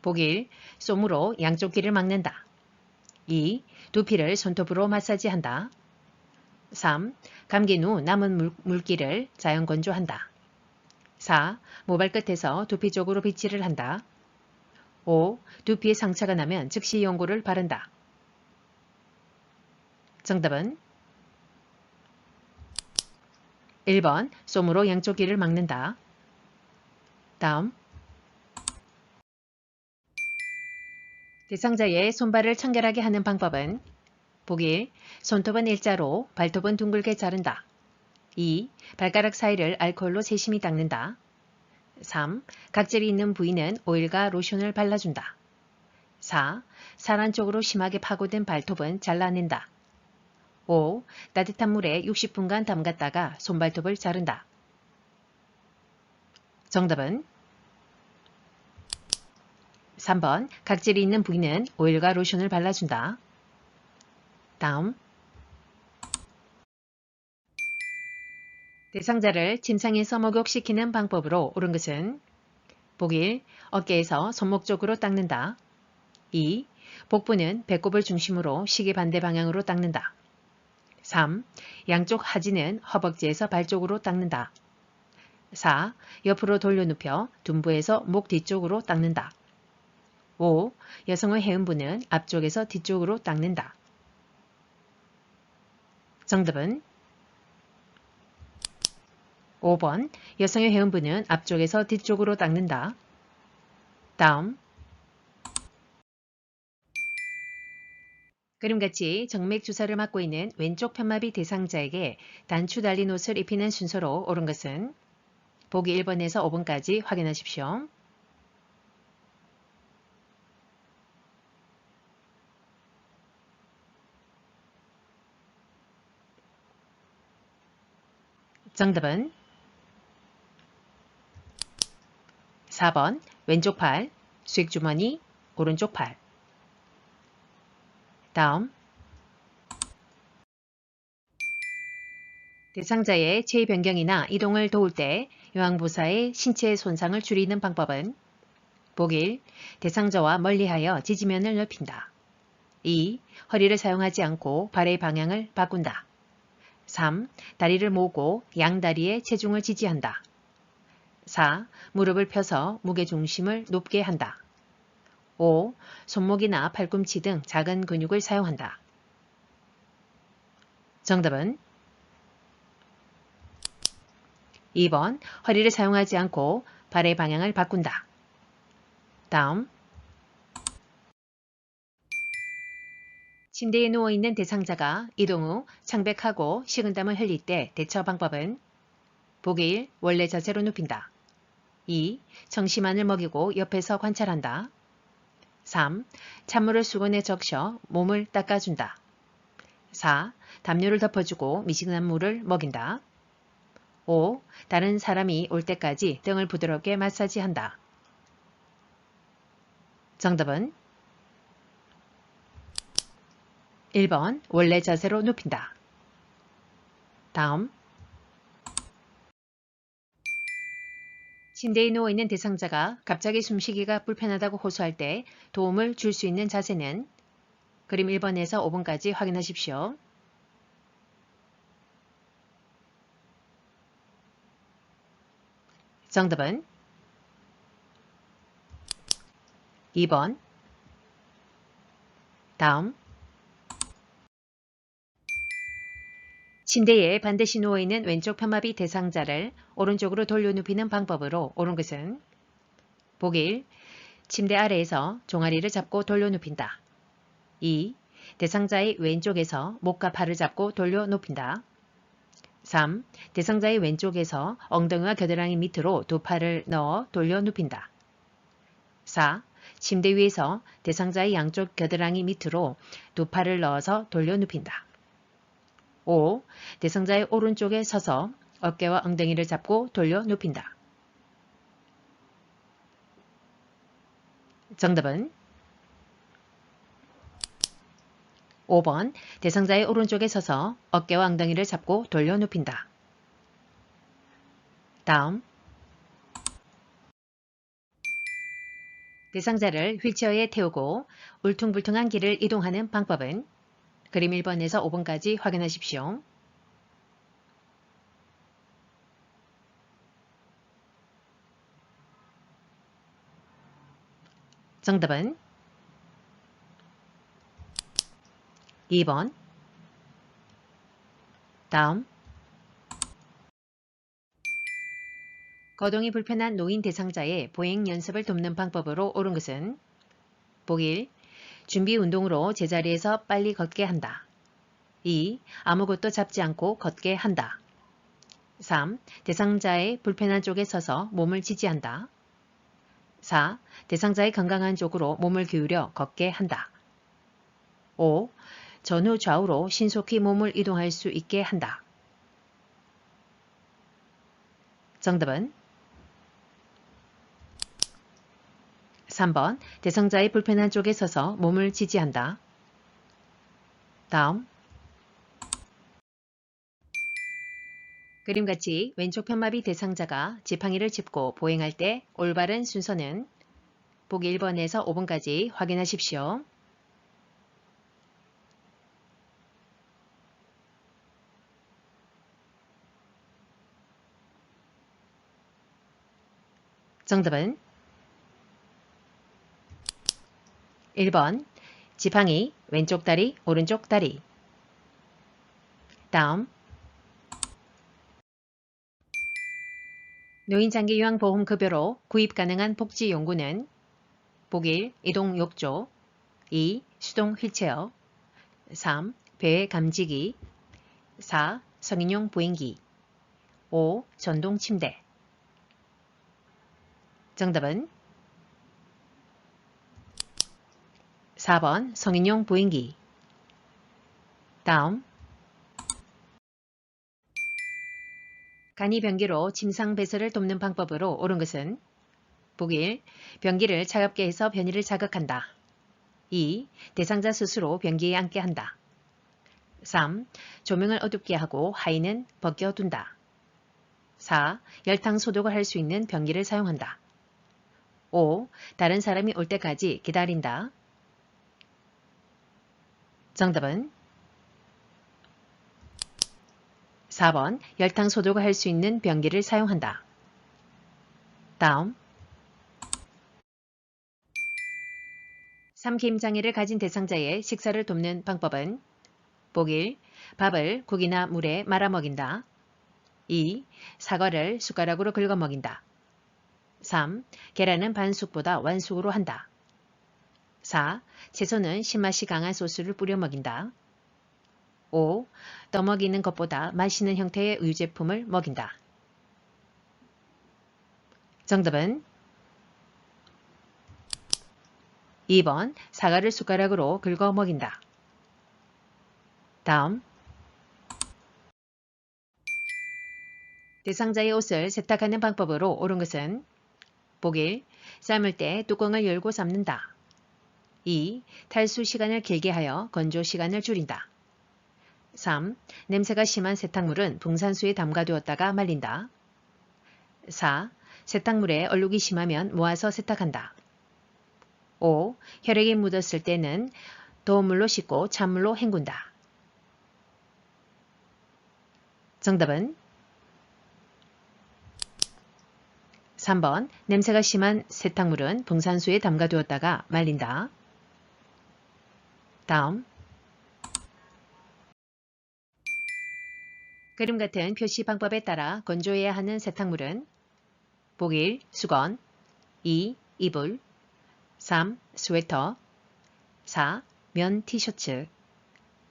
보기 1. 솜으로 양쪽 귀를 막는다. 2. 두피를 손톱으로 마사지한다. 3. 감긴 후 남은 물기를 자연 건조한다. 4. 모발 끝에서 두피 쪽으로 빗질을 한다. 5. 두피에 상처가 나면 즉시 연고를 바른다. 정답은 1번 솜으로 양쪽 귀를 막는다. 다음. 대상자의 손발을 청결하게 하는 방법은 보기 1. 손톱은 일자로 발톱은 둥글게 자른다. 2. 발가락 사이를 알코올로 세심히 닦는다. 3. 각질이 있는 부위는 오일과 로션을 발라준다. 4. 살 안쪽으로 심하게 파고든 발톱은 잘라낸다. 5. 따뜻한 물에 60분간 담갔다가 손발톱을 자른다. 정답은 3번 각질이 있는 부위는 오일과 로션을 발라준다. 다음. 대상자를 침상에서 목욕시키는 방법으로 옳은 것은 보기 1. 어깨에서 손목 쪽으로 닦는다. 2. 복부는 배꼽을 중심으로 시계 반대 방향으로 닦는다. 3. 양쪽 하지는 허벅지에서 발 쪽으로 닦는다. 4. 옆으로 돌려눕혀 둔부에서 목 뒤쪽으로 닦는다. 5. 여성의 해음부는 앞쪽에서 뒤쪽으로 닦는다. 정답은 5번 여성의 해음부는 앞쪽에서 뒤쪽으로 닦는다. 다음. 그림같이 정맥 주사를 맞고 있는 왼쪽 편마비 대상자에게 단추 달린 옷을 입히는 순서로 옳은 것은 보기 1번에서 5번까지 확인하십시오. 정답은 4번 왼쪽 팔, 수액주머니, 오른쪽 팔. 다음. 대상자의 체위 변경이나 이동을 도울 때 요양보사의 신체 손상을 줄이는 방법은 보기 1. 대상자와 멀리하여 지지면을 넓힌다. 2. 허리를 사용하지 않고 발의 방향을 바꾼다. 3. 다리를 모으고 양다리에 체중을 지지한다. 4. 무릎을 펴서 무게중심을 높게 한다. 5. 손목이나 팔꿈치 등 작은 근육을 사용한다. 정답은 2번 허리를 사용하지 않고 발의 방향을 바꾼다. 다음 침대에 누워있는 대상자가 이동 후 창백하고 식은땀을 흘릴 때 대처 방법은 보기 1. 원래 자세로 눕힌다. 2. 정시만을 먹이고 옆에서 관찰한다. 3. 찬물을 수건에 적셔 몸을 닦아준다. 4. 담요를 덮어주고 미지근한 물을 먹인다. 5. 다른 사람이 올 때까지 등을 부드럽게 마사지한다. 정답은 1번 원래 자세로 눕힌다. 다음 침대에 누워있는 대상자가 갑자기 숨쉬기가 불편하다고 호소할 때 도움을 줄 수 있는 자세는 그림 1번에서 5번까지 확인하십시오. 정답은 2번. 다음 침대에 반드시 누워있는 왼쪽 편마비 대상자를 오른쪽으로 돌려 눕히는 방법으로 옳은 것은 보기 1. 침대 아래에서 종아리를 잡고 돌려 눕힌다. 2. 대상자의 왼쪽에서 목과 팔을 잡고 돌려 눕힌다. 3. 대상자의 왼쪽에서 엉덩이와 겨드랑이 밑으로 두 팔을 넣어 돌려 눕힌다. 4. 침대 위에서 대상자의 양쪽 겨드랑이 밑으로 두 팔을 넣어서 돌려 눕힌다. 5. 대상자의 오른쪽에 서서 어깨와 엉덩이를 잡고 돌려 눕힌다. 정답은 5번 대상자의 오른쪽에 서서 어깨와 엉덩이를 잡고 돌려 눕힌다. 다음 대상자를 휠체어에 태우고 울퉁불퉁한 길을 이동하는 방법은 그림 1번에서 5번까지 확인하십시오. 정답은 2번. 다음 거동이 불편한 노인 대상자의 보행 연습을 돕는 방법으로 옳은 것은 보기 1. 준비 운동으로 제자리에서 빨리 걷게 한다. 2. 아무것도 잡지 않고 걷게 한다. 3. 대상자의 불편한 쪽에 서서 몸을 지지한다. 4. 대상자의 건강한 쪽으로 몸을 기울여 걷게 한다. 5. 전후 좌우로 신속히 몸을 이동할 수 있게 한다. 정답은 3번 대상자의 불편한 쪽에 서서 몸을 지지한다. 다음 그림같이 왼쪽 편마비 대상자가 지팡이를 짚고 보행할 때 올바른 순서는 보기 1번에서 5번까지 확인하십시오. 정답은 1번 지팡이 왼쪽 다리 오른쪽 다리. 다음 노인장기요양보험급여로 구입 가능한 복지용구는 보기 1. 이동 욕조 2. 수동 휠체어 3. 배외 감지기 4. 성인용 보행기 5. 전동 침대. 정답은 4번 성인용 보행기. 다음 간이 변기로 침상 배설을 돕는 방법으로 옳은 것은 보기 1. 변기를 차갑게 해서 변이를 자극한다. 2. 대상자 스스로 변기에 앉게 한다. 3. 조명을 어둡게 하고 하의는 벗겨둔다. 4. 열탕 소독을 할 수 있는 변기를 사용한다. 5. 다른 사람이 올 때까지 기다린다. 정답은 4번 열탕 소독을 할 수 있는 변기를 사용한다. 다음 삼킴장애를 가진 대상자의 식사를 돕는 방법은 보기 1. 밥을 국이나 물에 말아 먹인다. 2. 사과를 숟가락으로 긁어 먹인다. 3. 계란은 반숙보다 완숙으로 한다. 4. 채소는 신맛이 강한 소스를 뿌려 먹인다. 5. 떠먹이는 것보다 맛있는 형태의 우유제품을 먹인다. 정답은 2번 사과를 숟가락으로 긁어 먹인다. 다음 대상자의 옷을 세탁하는 방법으로 옳은 것은 보기 1. 삶을 때 뚜껑을 열고 삶는다. 2. 탈수 시간을 길게 하여 건조 시간을 줄인다. 3. 냄새가 심한 세탁물은 붕산수에 담가두었다가 말린다. 4. 세탁물에 얼룩이 심하면 모아서 세탁한다. 5. 혈액이 묻었을 때는 더운 물로 씻고 찬물로 헹군다. 정답은 3번 냄새가 심한 세탁물은 붕산수에 담가두었다가 말린다. 다음 그림 같은 표시 방법에 따라 건조해야 하는 세탁물은 보기 1. 수건 2. 이불 3. 스웨터 4. 면 티셔츠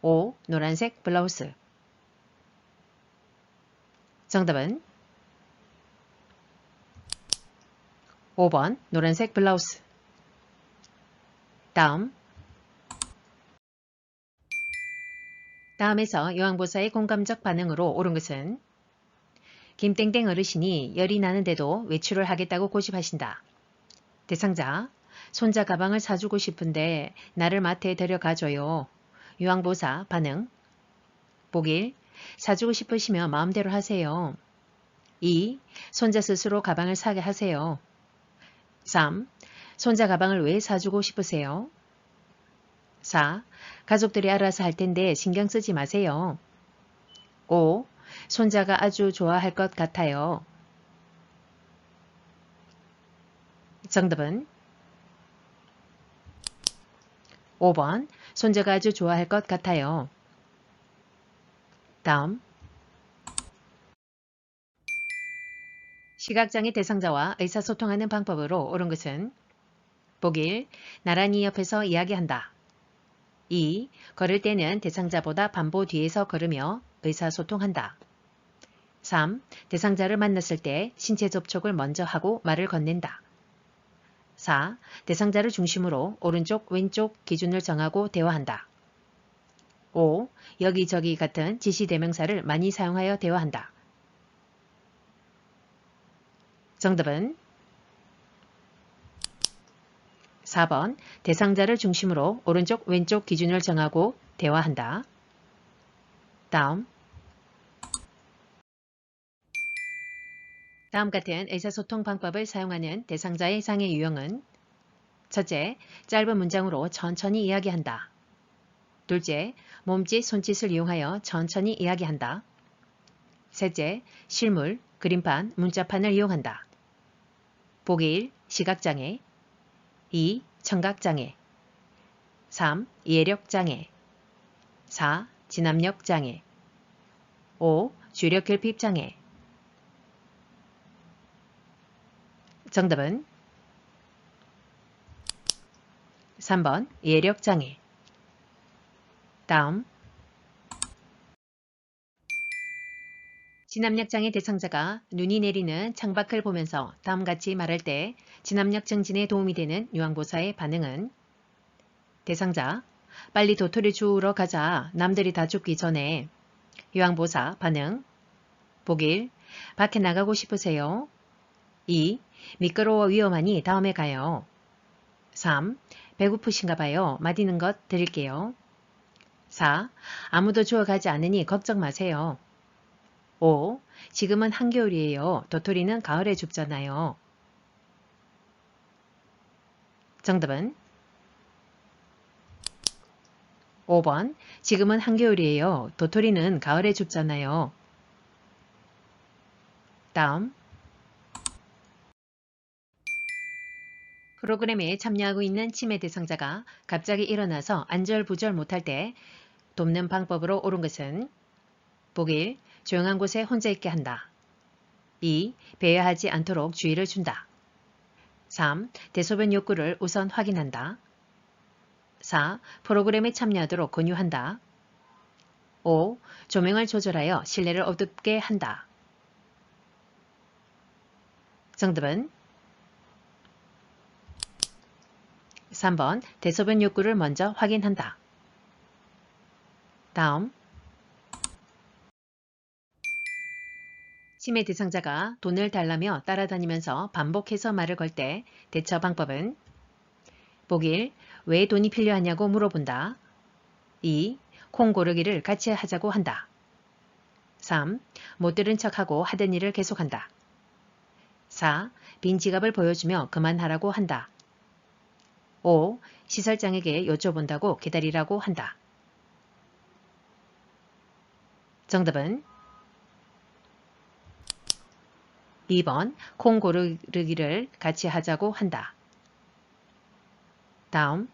5. 노란색 블라우스 정답은 5번 노란색 블라우스 다음에서 요항보사의 공감적 반응으로 옳은 것은 김땡땡 어르신이 열이 나는데도 외출을 하겠다고 고집하신다. 대상자 손자 가방을 사주고 싶은데 나를 마트에 데려가줘요. 요항보사 반응 보기 1. 사주고 싶으시면 마음대로 하세요. 2. 손자 스스로 가방을 사게 하세요. 3. 손자 가방을 왜 사주고 싶으세요? 4. 가족들이 알아서 할 텐데 신경 쓰지 마세요. 5. 손자가 아주 좋아할 것 같아요. 정답은 5번 손자가 아주 좋아할 것 같아요. 다음 시각장애 대상자와 의사소통하는 방법으로 옳은 것은 보기 1. 나란히 옆에서 이야기한다. 2. 걸을 때는 대상자보다 반보 뒤에서 걸으며 의사소통한다. 3. 대상자를 만났을 때 신체 접촉을 먼저 하고 말을 건넨다. 4. 대상자를 중심으로 오른쪽 왼쪽 기준을 정하고 대화한다. 5. 여기저기 같은 지시대명사를 많이 사용하여 대화한다. 정답은 4번 대상자를 중심으로 오른쪽 왼쪽 기준을 정하고 대화한다. 다음 같은 의사소통 방법을 사용하는 대상자의 상해 유형은 첫째, 짧은 문장으로 천천히 이야기한다. 둘째, 몸짓, 손짓을 이용하여 천천히 이야기한다. 셋째, 실물, 그림판, 문자판을 이용한다. 보기 1. 시각장애 2. 청각장애 3. 이해력장애 4. 진압력장애 5. 주력결핍장애 정답은 3번 이해력장애 다음 진압력장애 대상자가 눈이 내리는 창밖을 보면서 다음같이 말할 때 진압력 증진에 도움이 되는 요항보사의 반응은 대상자 빨리 도토리 주우러 가자 남들이 다 죽기 전에 요항보사 반응 보기 1. 밖에 나가고 싶으세요? 2. 미끄러워 위험하니 다음에 가요. 3. 배고프신가 봐요. 맛있는 것 드릴게요. 4. 아무도 주워가지 않으니 걱정 마세요. 5. 지금은 한겨울이에요. 도토리는 가을에 줍잖아요. 정답은 5번. 지금은 한겨울이에요. 도토리는 가을에 줍잖아요. 다음. 프로그램에 참여하고 있는 치매 대상자가 갑자기 일어나서 안절부절 못할 때 돕는 방법으로 옳은 것은 보기 1. 조용한 곳에 혼자 있게 한다. 2. 배회하지 않도록 주의를 준다. 3. 대소변 욕구를 우선 확인한다. 4. 프로그램에 참여하도록 권유한다. 5. 조명을 조절하여 실내를 어둡게 한다. 정답은 3번 대소변 욕구를 먼저 확인한다. 다음. 치매 대상자가 돈을 달라며 따라다니면서 반복해서 말을 걸 때 대처 방법은 보기 1. 왜 돈이 필요하냐고 물어본다. 2. 콩 고르기를 같이 하자고 한다. 3. 못 들은 척하고 하던 일을 계속한다. 4. 빈 지갑을 보여주며 그만하라고 한다. 5. 시설장에게 여쭤본다고 기다리라고 한다. 정답은 2번 콩 고르기를 같이 하자고 한다. 다음.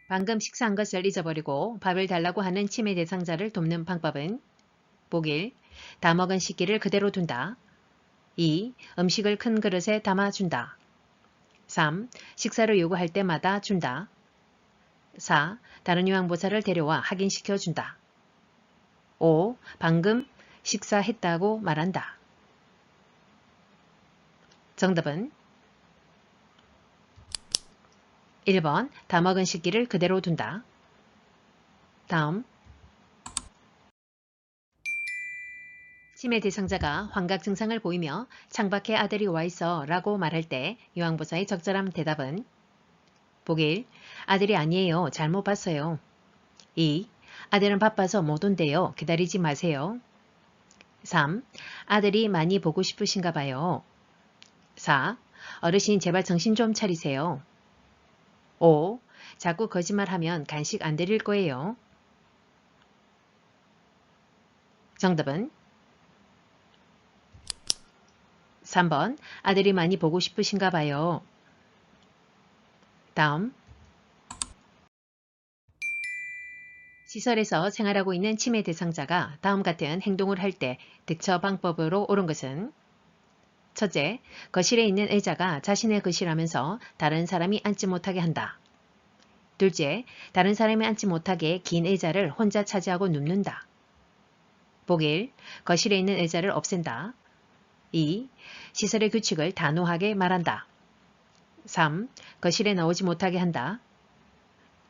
방금 식사한 것을 잊어버리고 밥을 달라고 하는 치매 대상자를 돕는 방법은 보기 1. 다 먹은 식기를 그대로 둔다. 2. 음식을 큰 그릇에 담아준다. 3. 식사를 요구할 때마다 준다. 4. 다른 요양보사를 데려와 확인시켜준다. 5. 방금 식사했다고 말한다. 정답은 1번 다 먹은 식기를 그대로 둔다. 다음. 치매 대상자가 환각 증상을 보이며 창밖에 아들이 와 있어 라고 말할 때 요양보사의 적절한 대답은 보기 1. 아들이 아니에요. 잘못 봤어요. 2. 아들은 바빠서 못 온대요. 기다리지 마세요. 3. 아들이 많이 보고 싶으신가 봐요. 4. 어르신 제발 정신 좀 차리세요. 5. 자꾸 거짓말하면 간식 안 드릴 거예요. 정답은 3번 아들이 많이 보고 싶으신가 봐요. 다음. 시설에서 생활하고 있는 치매 대상자가 다음 같은 행동을 할 때 대처 방법으로 옳은 것은 첫째, 거실에 있는 의자가 자신의 것이라면서 다른 사람이 앉지 못하게 한다. 둘째, 다른 사람이 앉지 못하게 긴 의자를 혼자 차지하고 눕는다. 보기 1. 거실에 있는 의자를 없앤다. 2. 시설의 규칙을 단호하게 말한다. 3. 거실에 나오지 못하게 한다.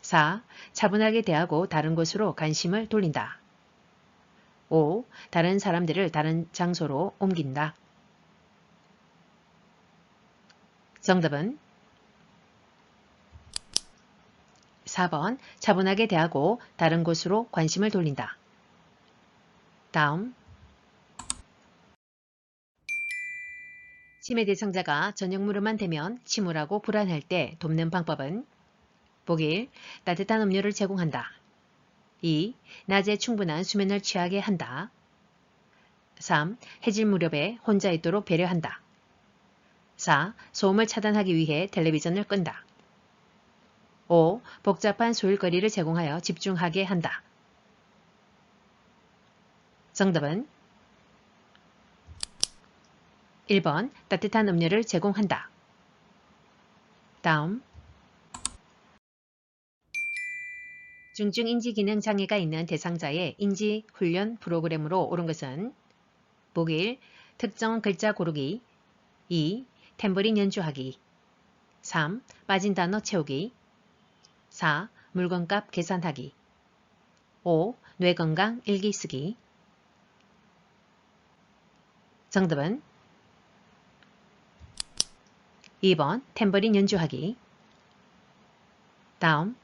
4. 차분하게 대하고 다른 곳으로 관심을 돌린다. 5. 다른 사람들을 다른 장소로 옮긴다. 정답은 4번 차분하게 대하고 다른 곳으로 관심을 돌린다. 다음. 치매 대상자가 저녁 무렵만 되면 침울하고 불안할 때 돕는 방법은 보기 1. 따뜻한 음료를 제공한다. 2. 낮에 충분한 수면을 취하게 한다. 3. 해질 무렵에 혼자 있도록 배려한다. 4. 소음을 차단하기 위해 텔레비전을 끈다. 5. 복잡한 소일거리를 제공하여 집중하게 한다. 정답은 1번 따뜻한 음료를 제공한다. 다음. 중증 인지 기능 장애가 있는 대상자의 인지 훈련 프로그램으로 옳은 것은 보기 1. 특정 글자 고르기 2. 탬버린 연주하기 3. 빠진 단어 채우기 4. 물건값 계산하기 5. 뇌건강 일기 쓰기. 정답은 2번 탬버린 연주하기. 다음.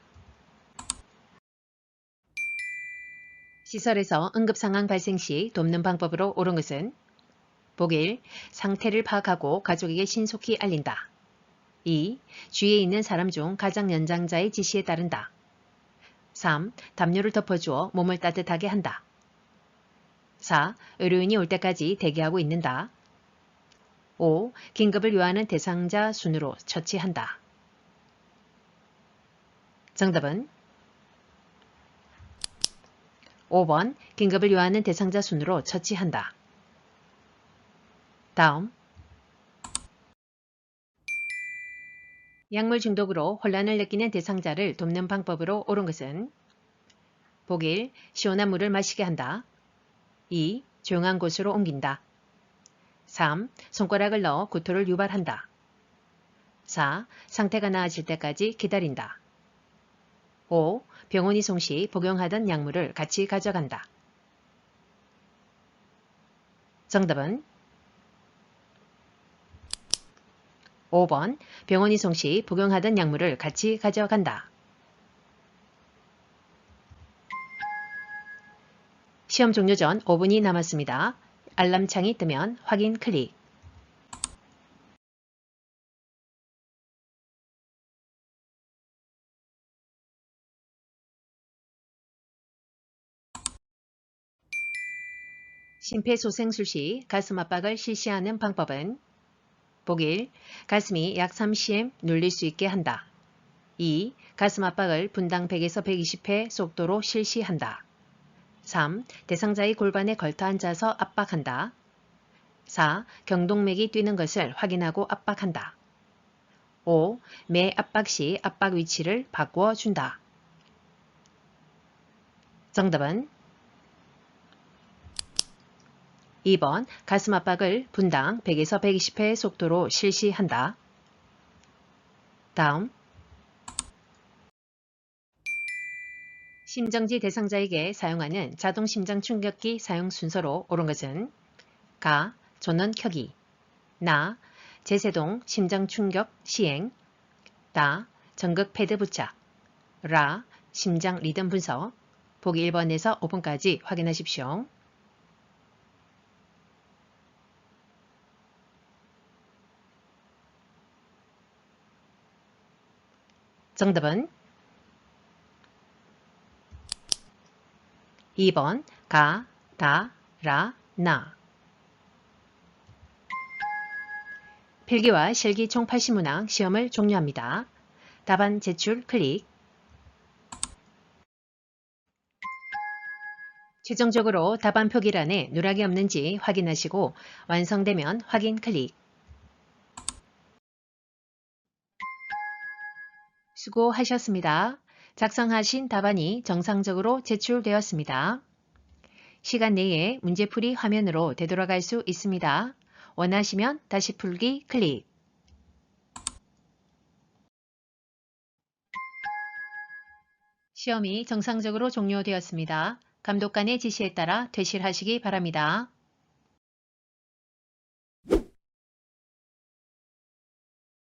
시설에서 응급상황 발생 시 돕는 방법으로 옳은 것은 보기 1. 상태를 파악하고 가족에게 신속히 알린다. 2. 주위에 있는 사람 중 가장 연장자의 지시에 따른다. 3. 담요를 덮어주어 몸을 따뜻하게 한다. 4. 의료인이 올 때까지 대기하고 있는다. 5. 긴급을 요하는 대상자 순으로 처치한다. 정답은 5번 긴급을 요하는 대상자 순으로 처치한다. 다음 약물 중독으로 혼란을 느끼는 대상자를 돕는 방법으로 옳은 것은 보기 1. 시원한 물을 마시게 한다. 2. 조용한 곳으로 옮긴다. 3. 손가락을 넣어 구토를 유발한다. 4. 상태가 나아질 때까지 기다린다. 5. 병원 이송 시 복용하던 약물을 같이 가져간다. 정답은 5번 병원 이송 시 복용하던 약물을 같이 가져간다. 시험 종료 전 5분이 남았습니다. 알람창이 뜨면 확인 클릭. 심폐소생술 시 가슴 압박을 실시하는 방법은 보기 1. 가슴이 약 3cm 눌릴 수 있게 한다. 2. 가슴 압박을 분당 100에서 120회 속도로 실시한다. 3. 대상자의 골반에 걸터 앉아서 압박한다. 4. 경동맥이 뛰는 것을 확인하고 압박한다. 5. 매 압박 시 압박 위치를 바꾸어 준다. 정답은 2번 가슴 압박을 분당 100에서 120회 속도로 실시한다. 다음 심정지 대상자에게 사용하는 자동 심장 충격기 사용 순서로 옳은 것은 가. 전원 켜기 나. 제세동 심장 충격 시행 다. 전극 패드 부착 라. 심장 리듬 분석 보기 1번에서 5번까지 확인하십시오. 정답은 2번 가, 다, 라, 나. 필기와 실기 총 80문항 시험을 종료합니다. 답안 제출 클릭. 최종적으로 답안 표기란에 누락이 없는지 확인하시고 완성되면 확인 클릭. 수고하셨습니다. 작성하신 답안이 정상적으로 제출되었습니다. 시간 내에 문제풀이 화면으로 되돌아갈 수 있습니다. 원하시면 다시 풀기 클릭. 시험이 정상적으로 종료되었습니다. 감독관의 지시에 따라 퇴실하시기 바랍니다.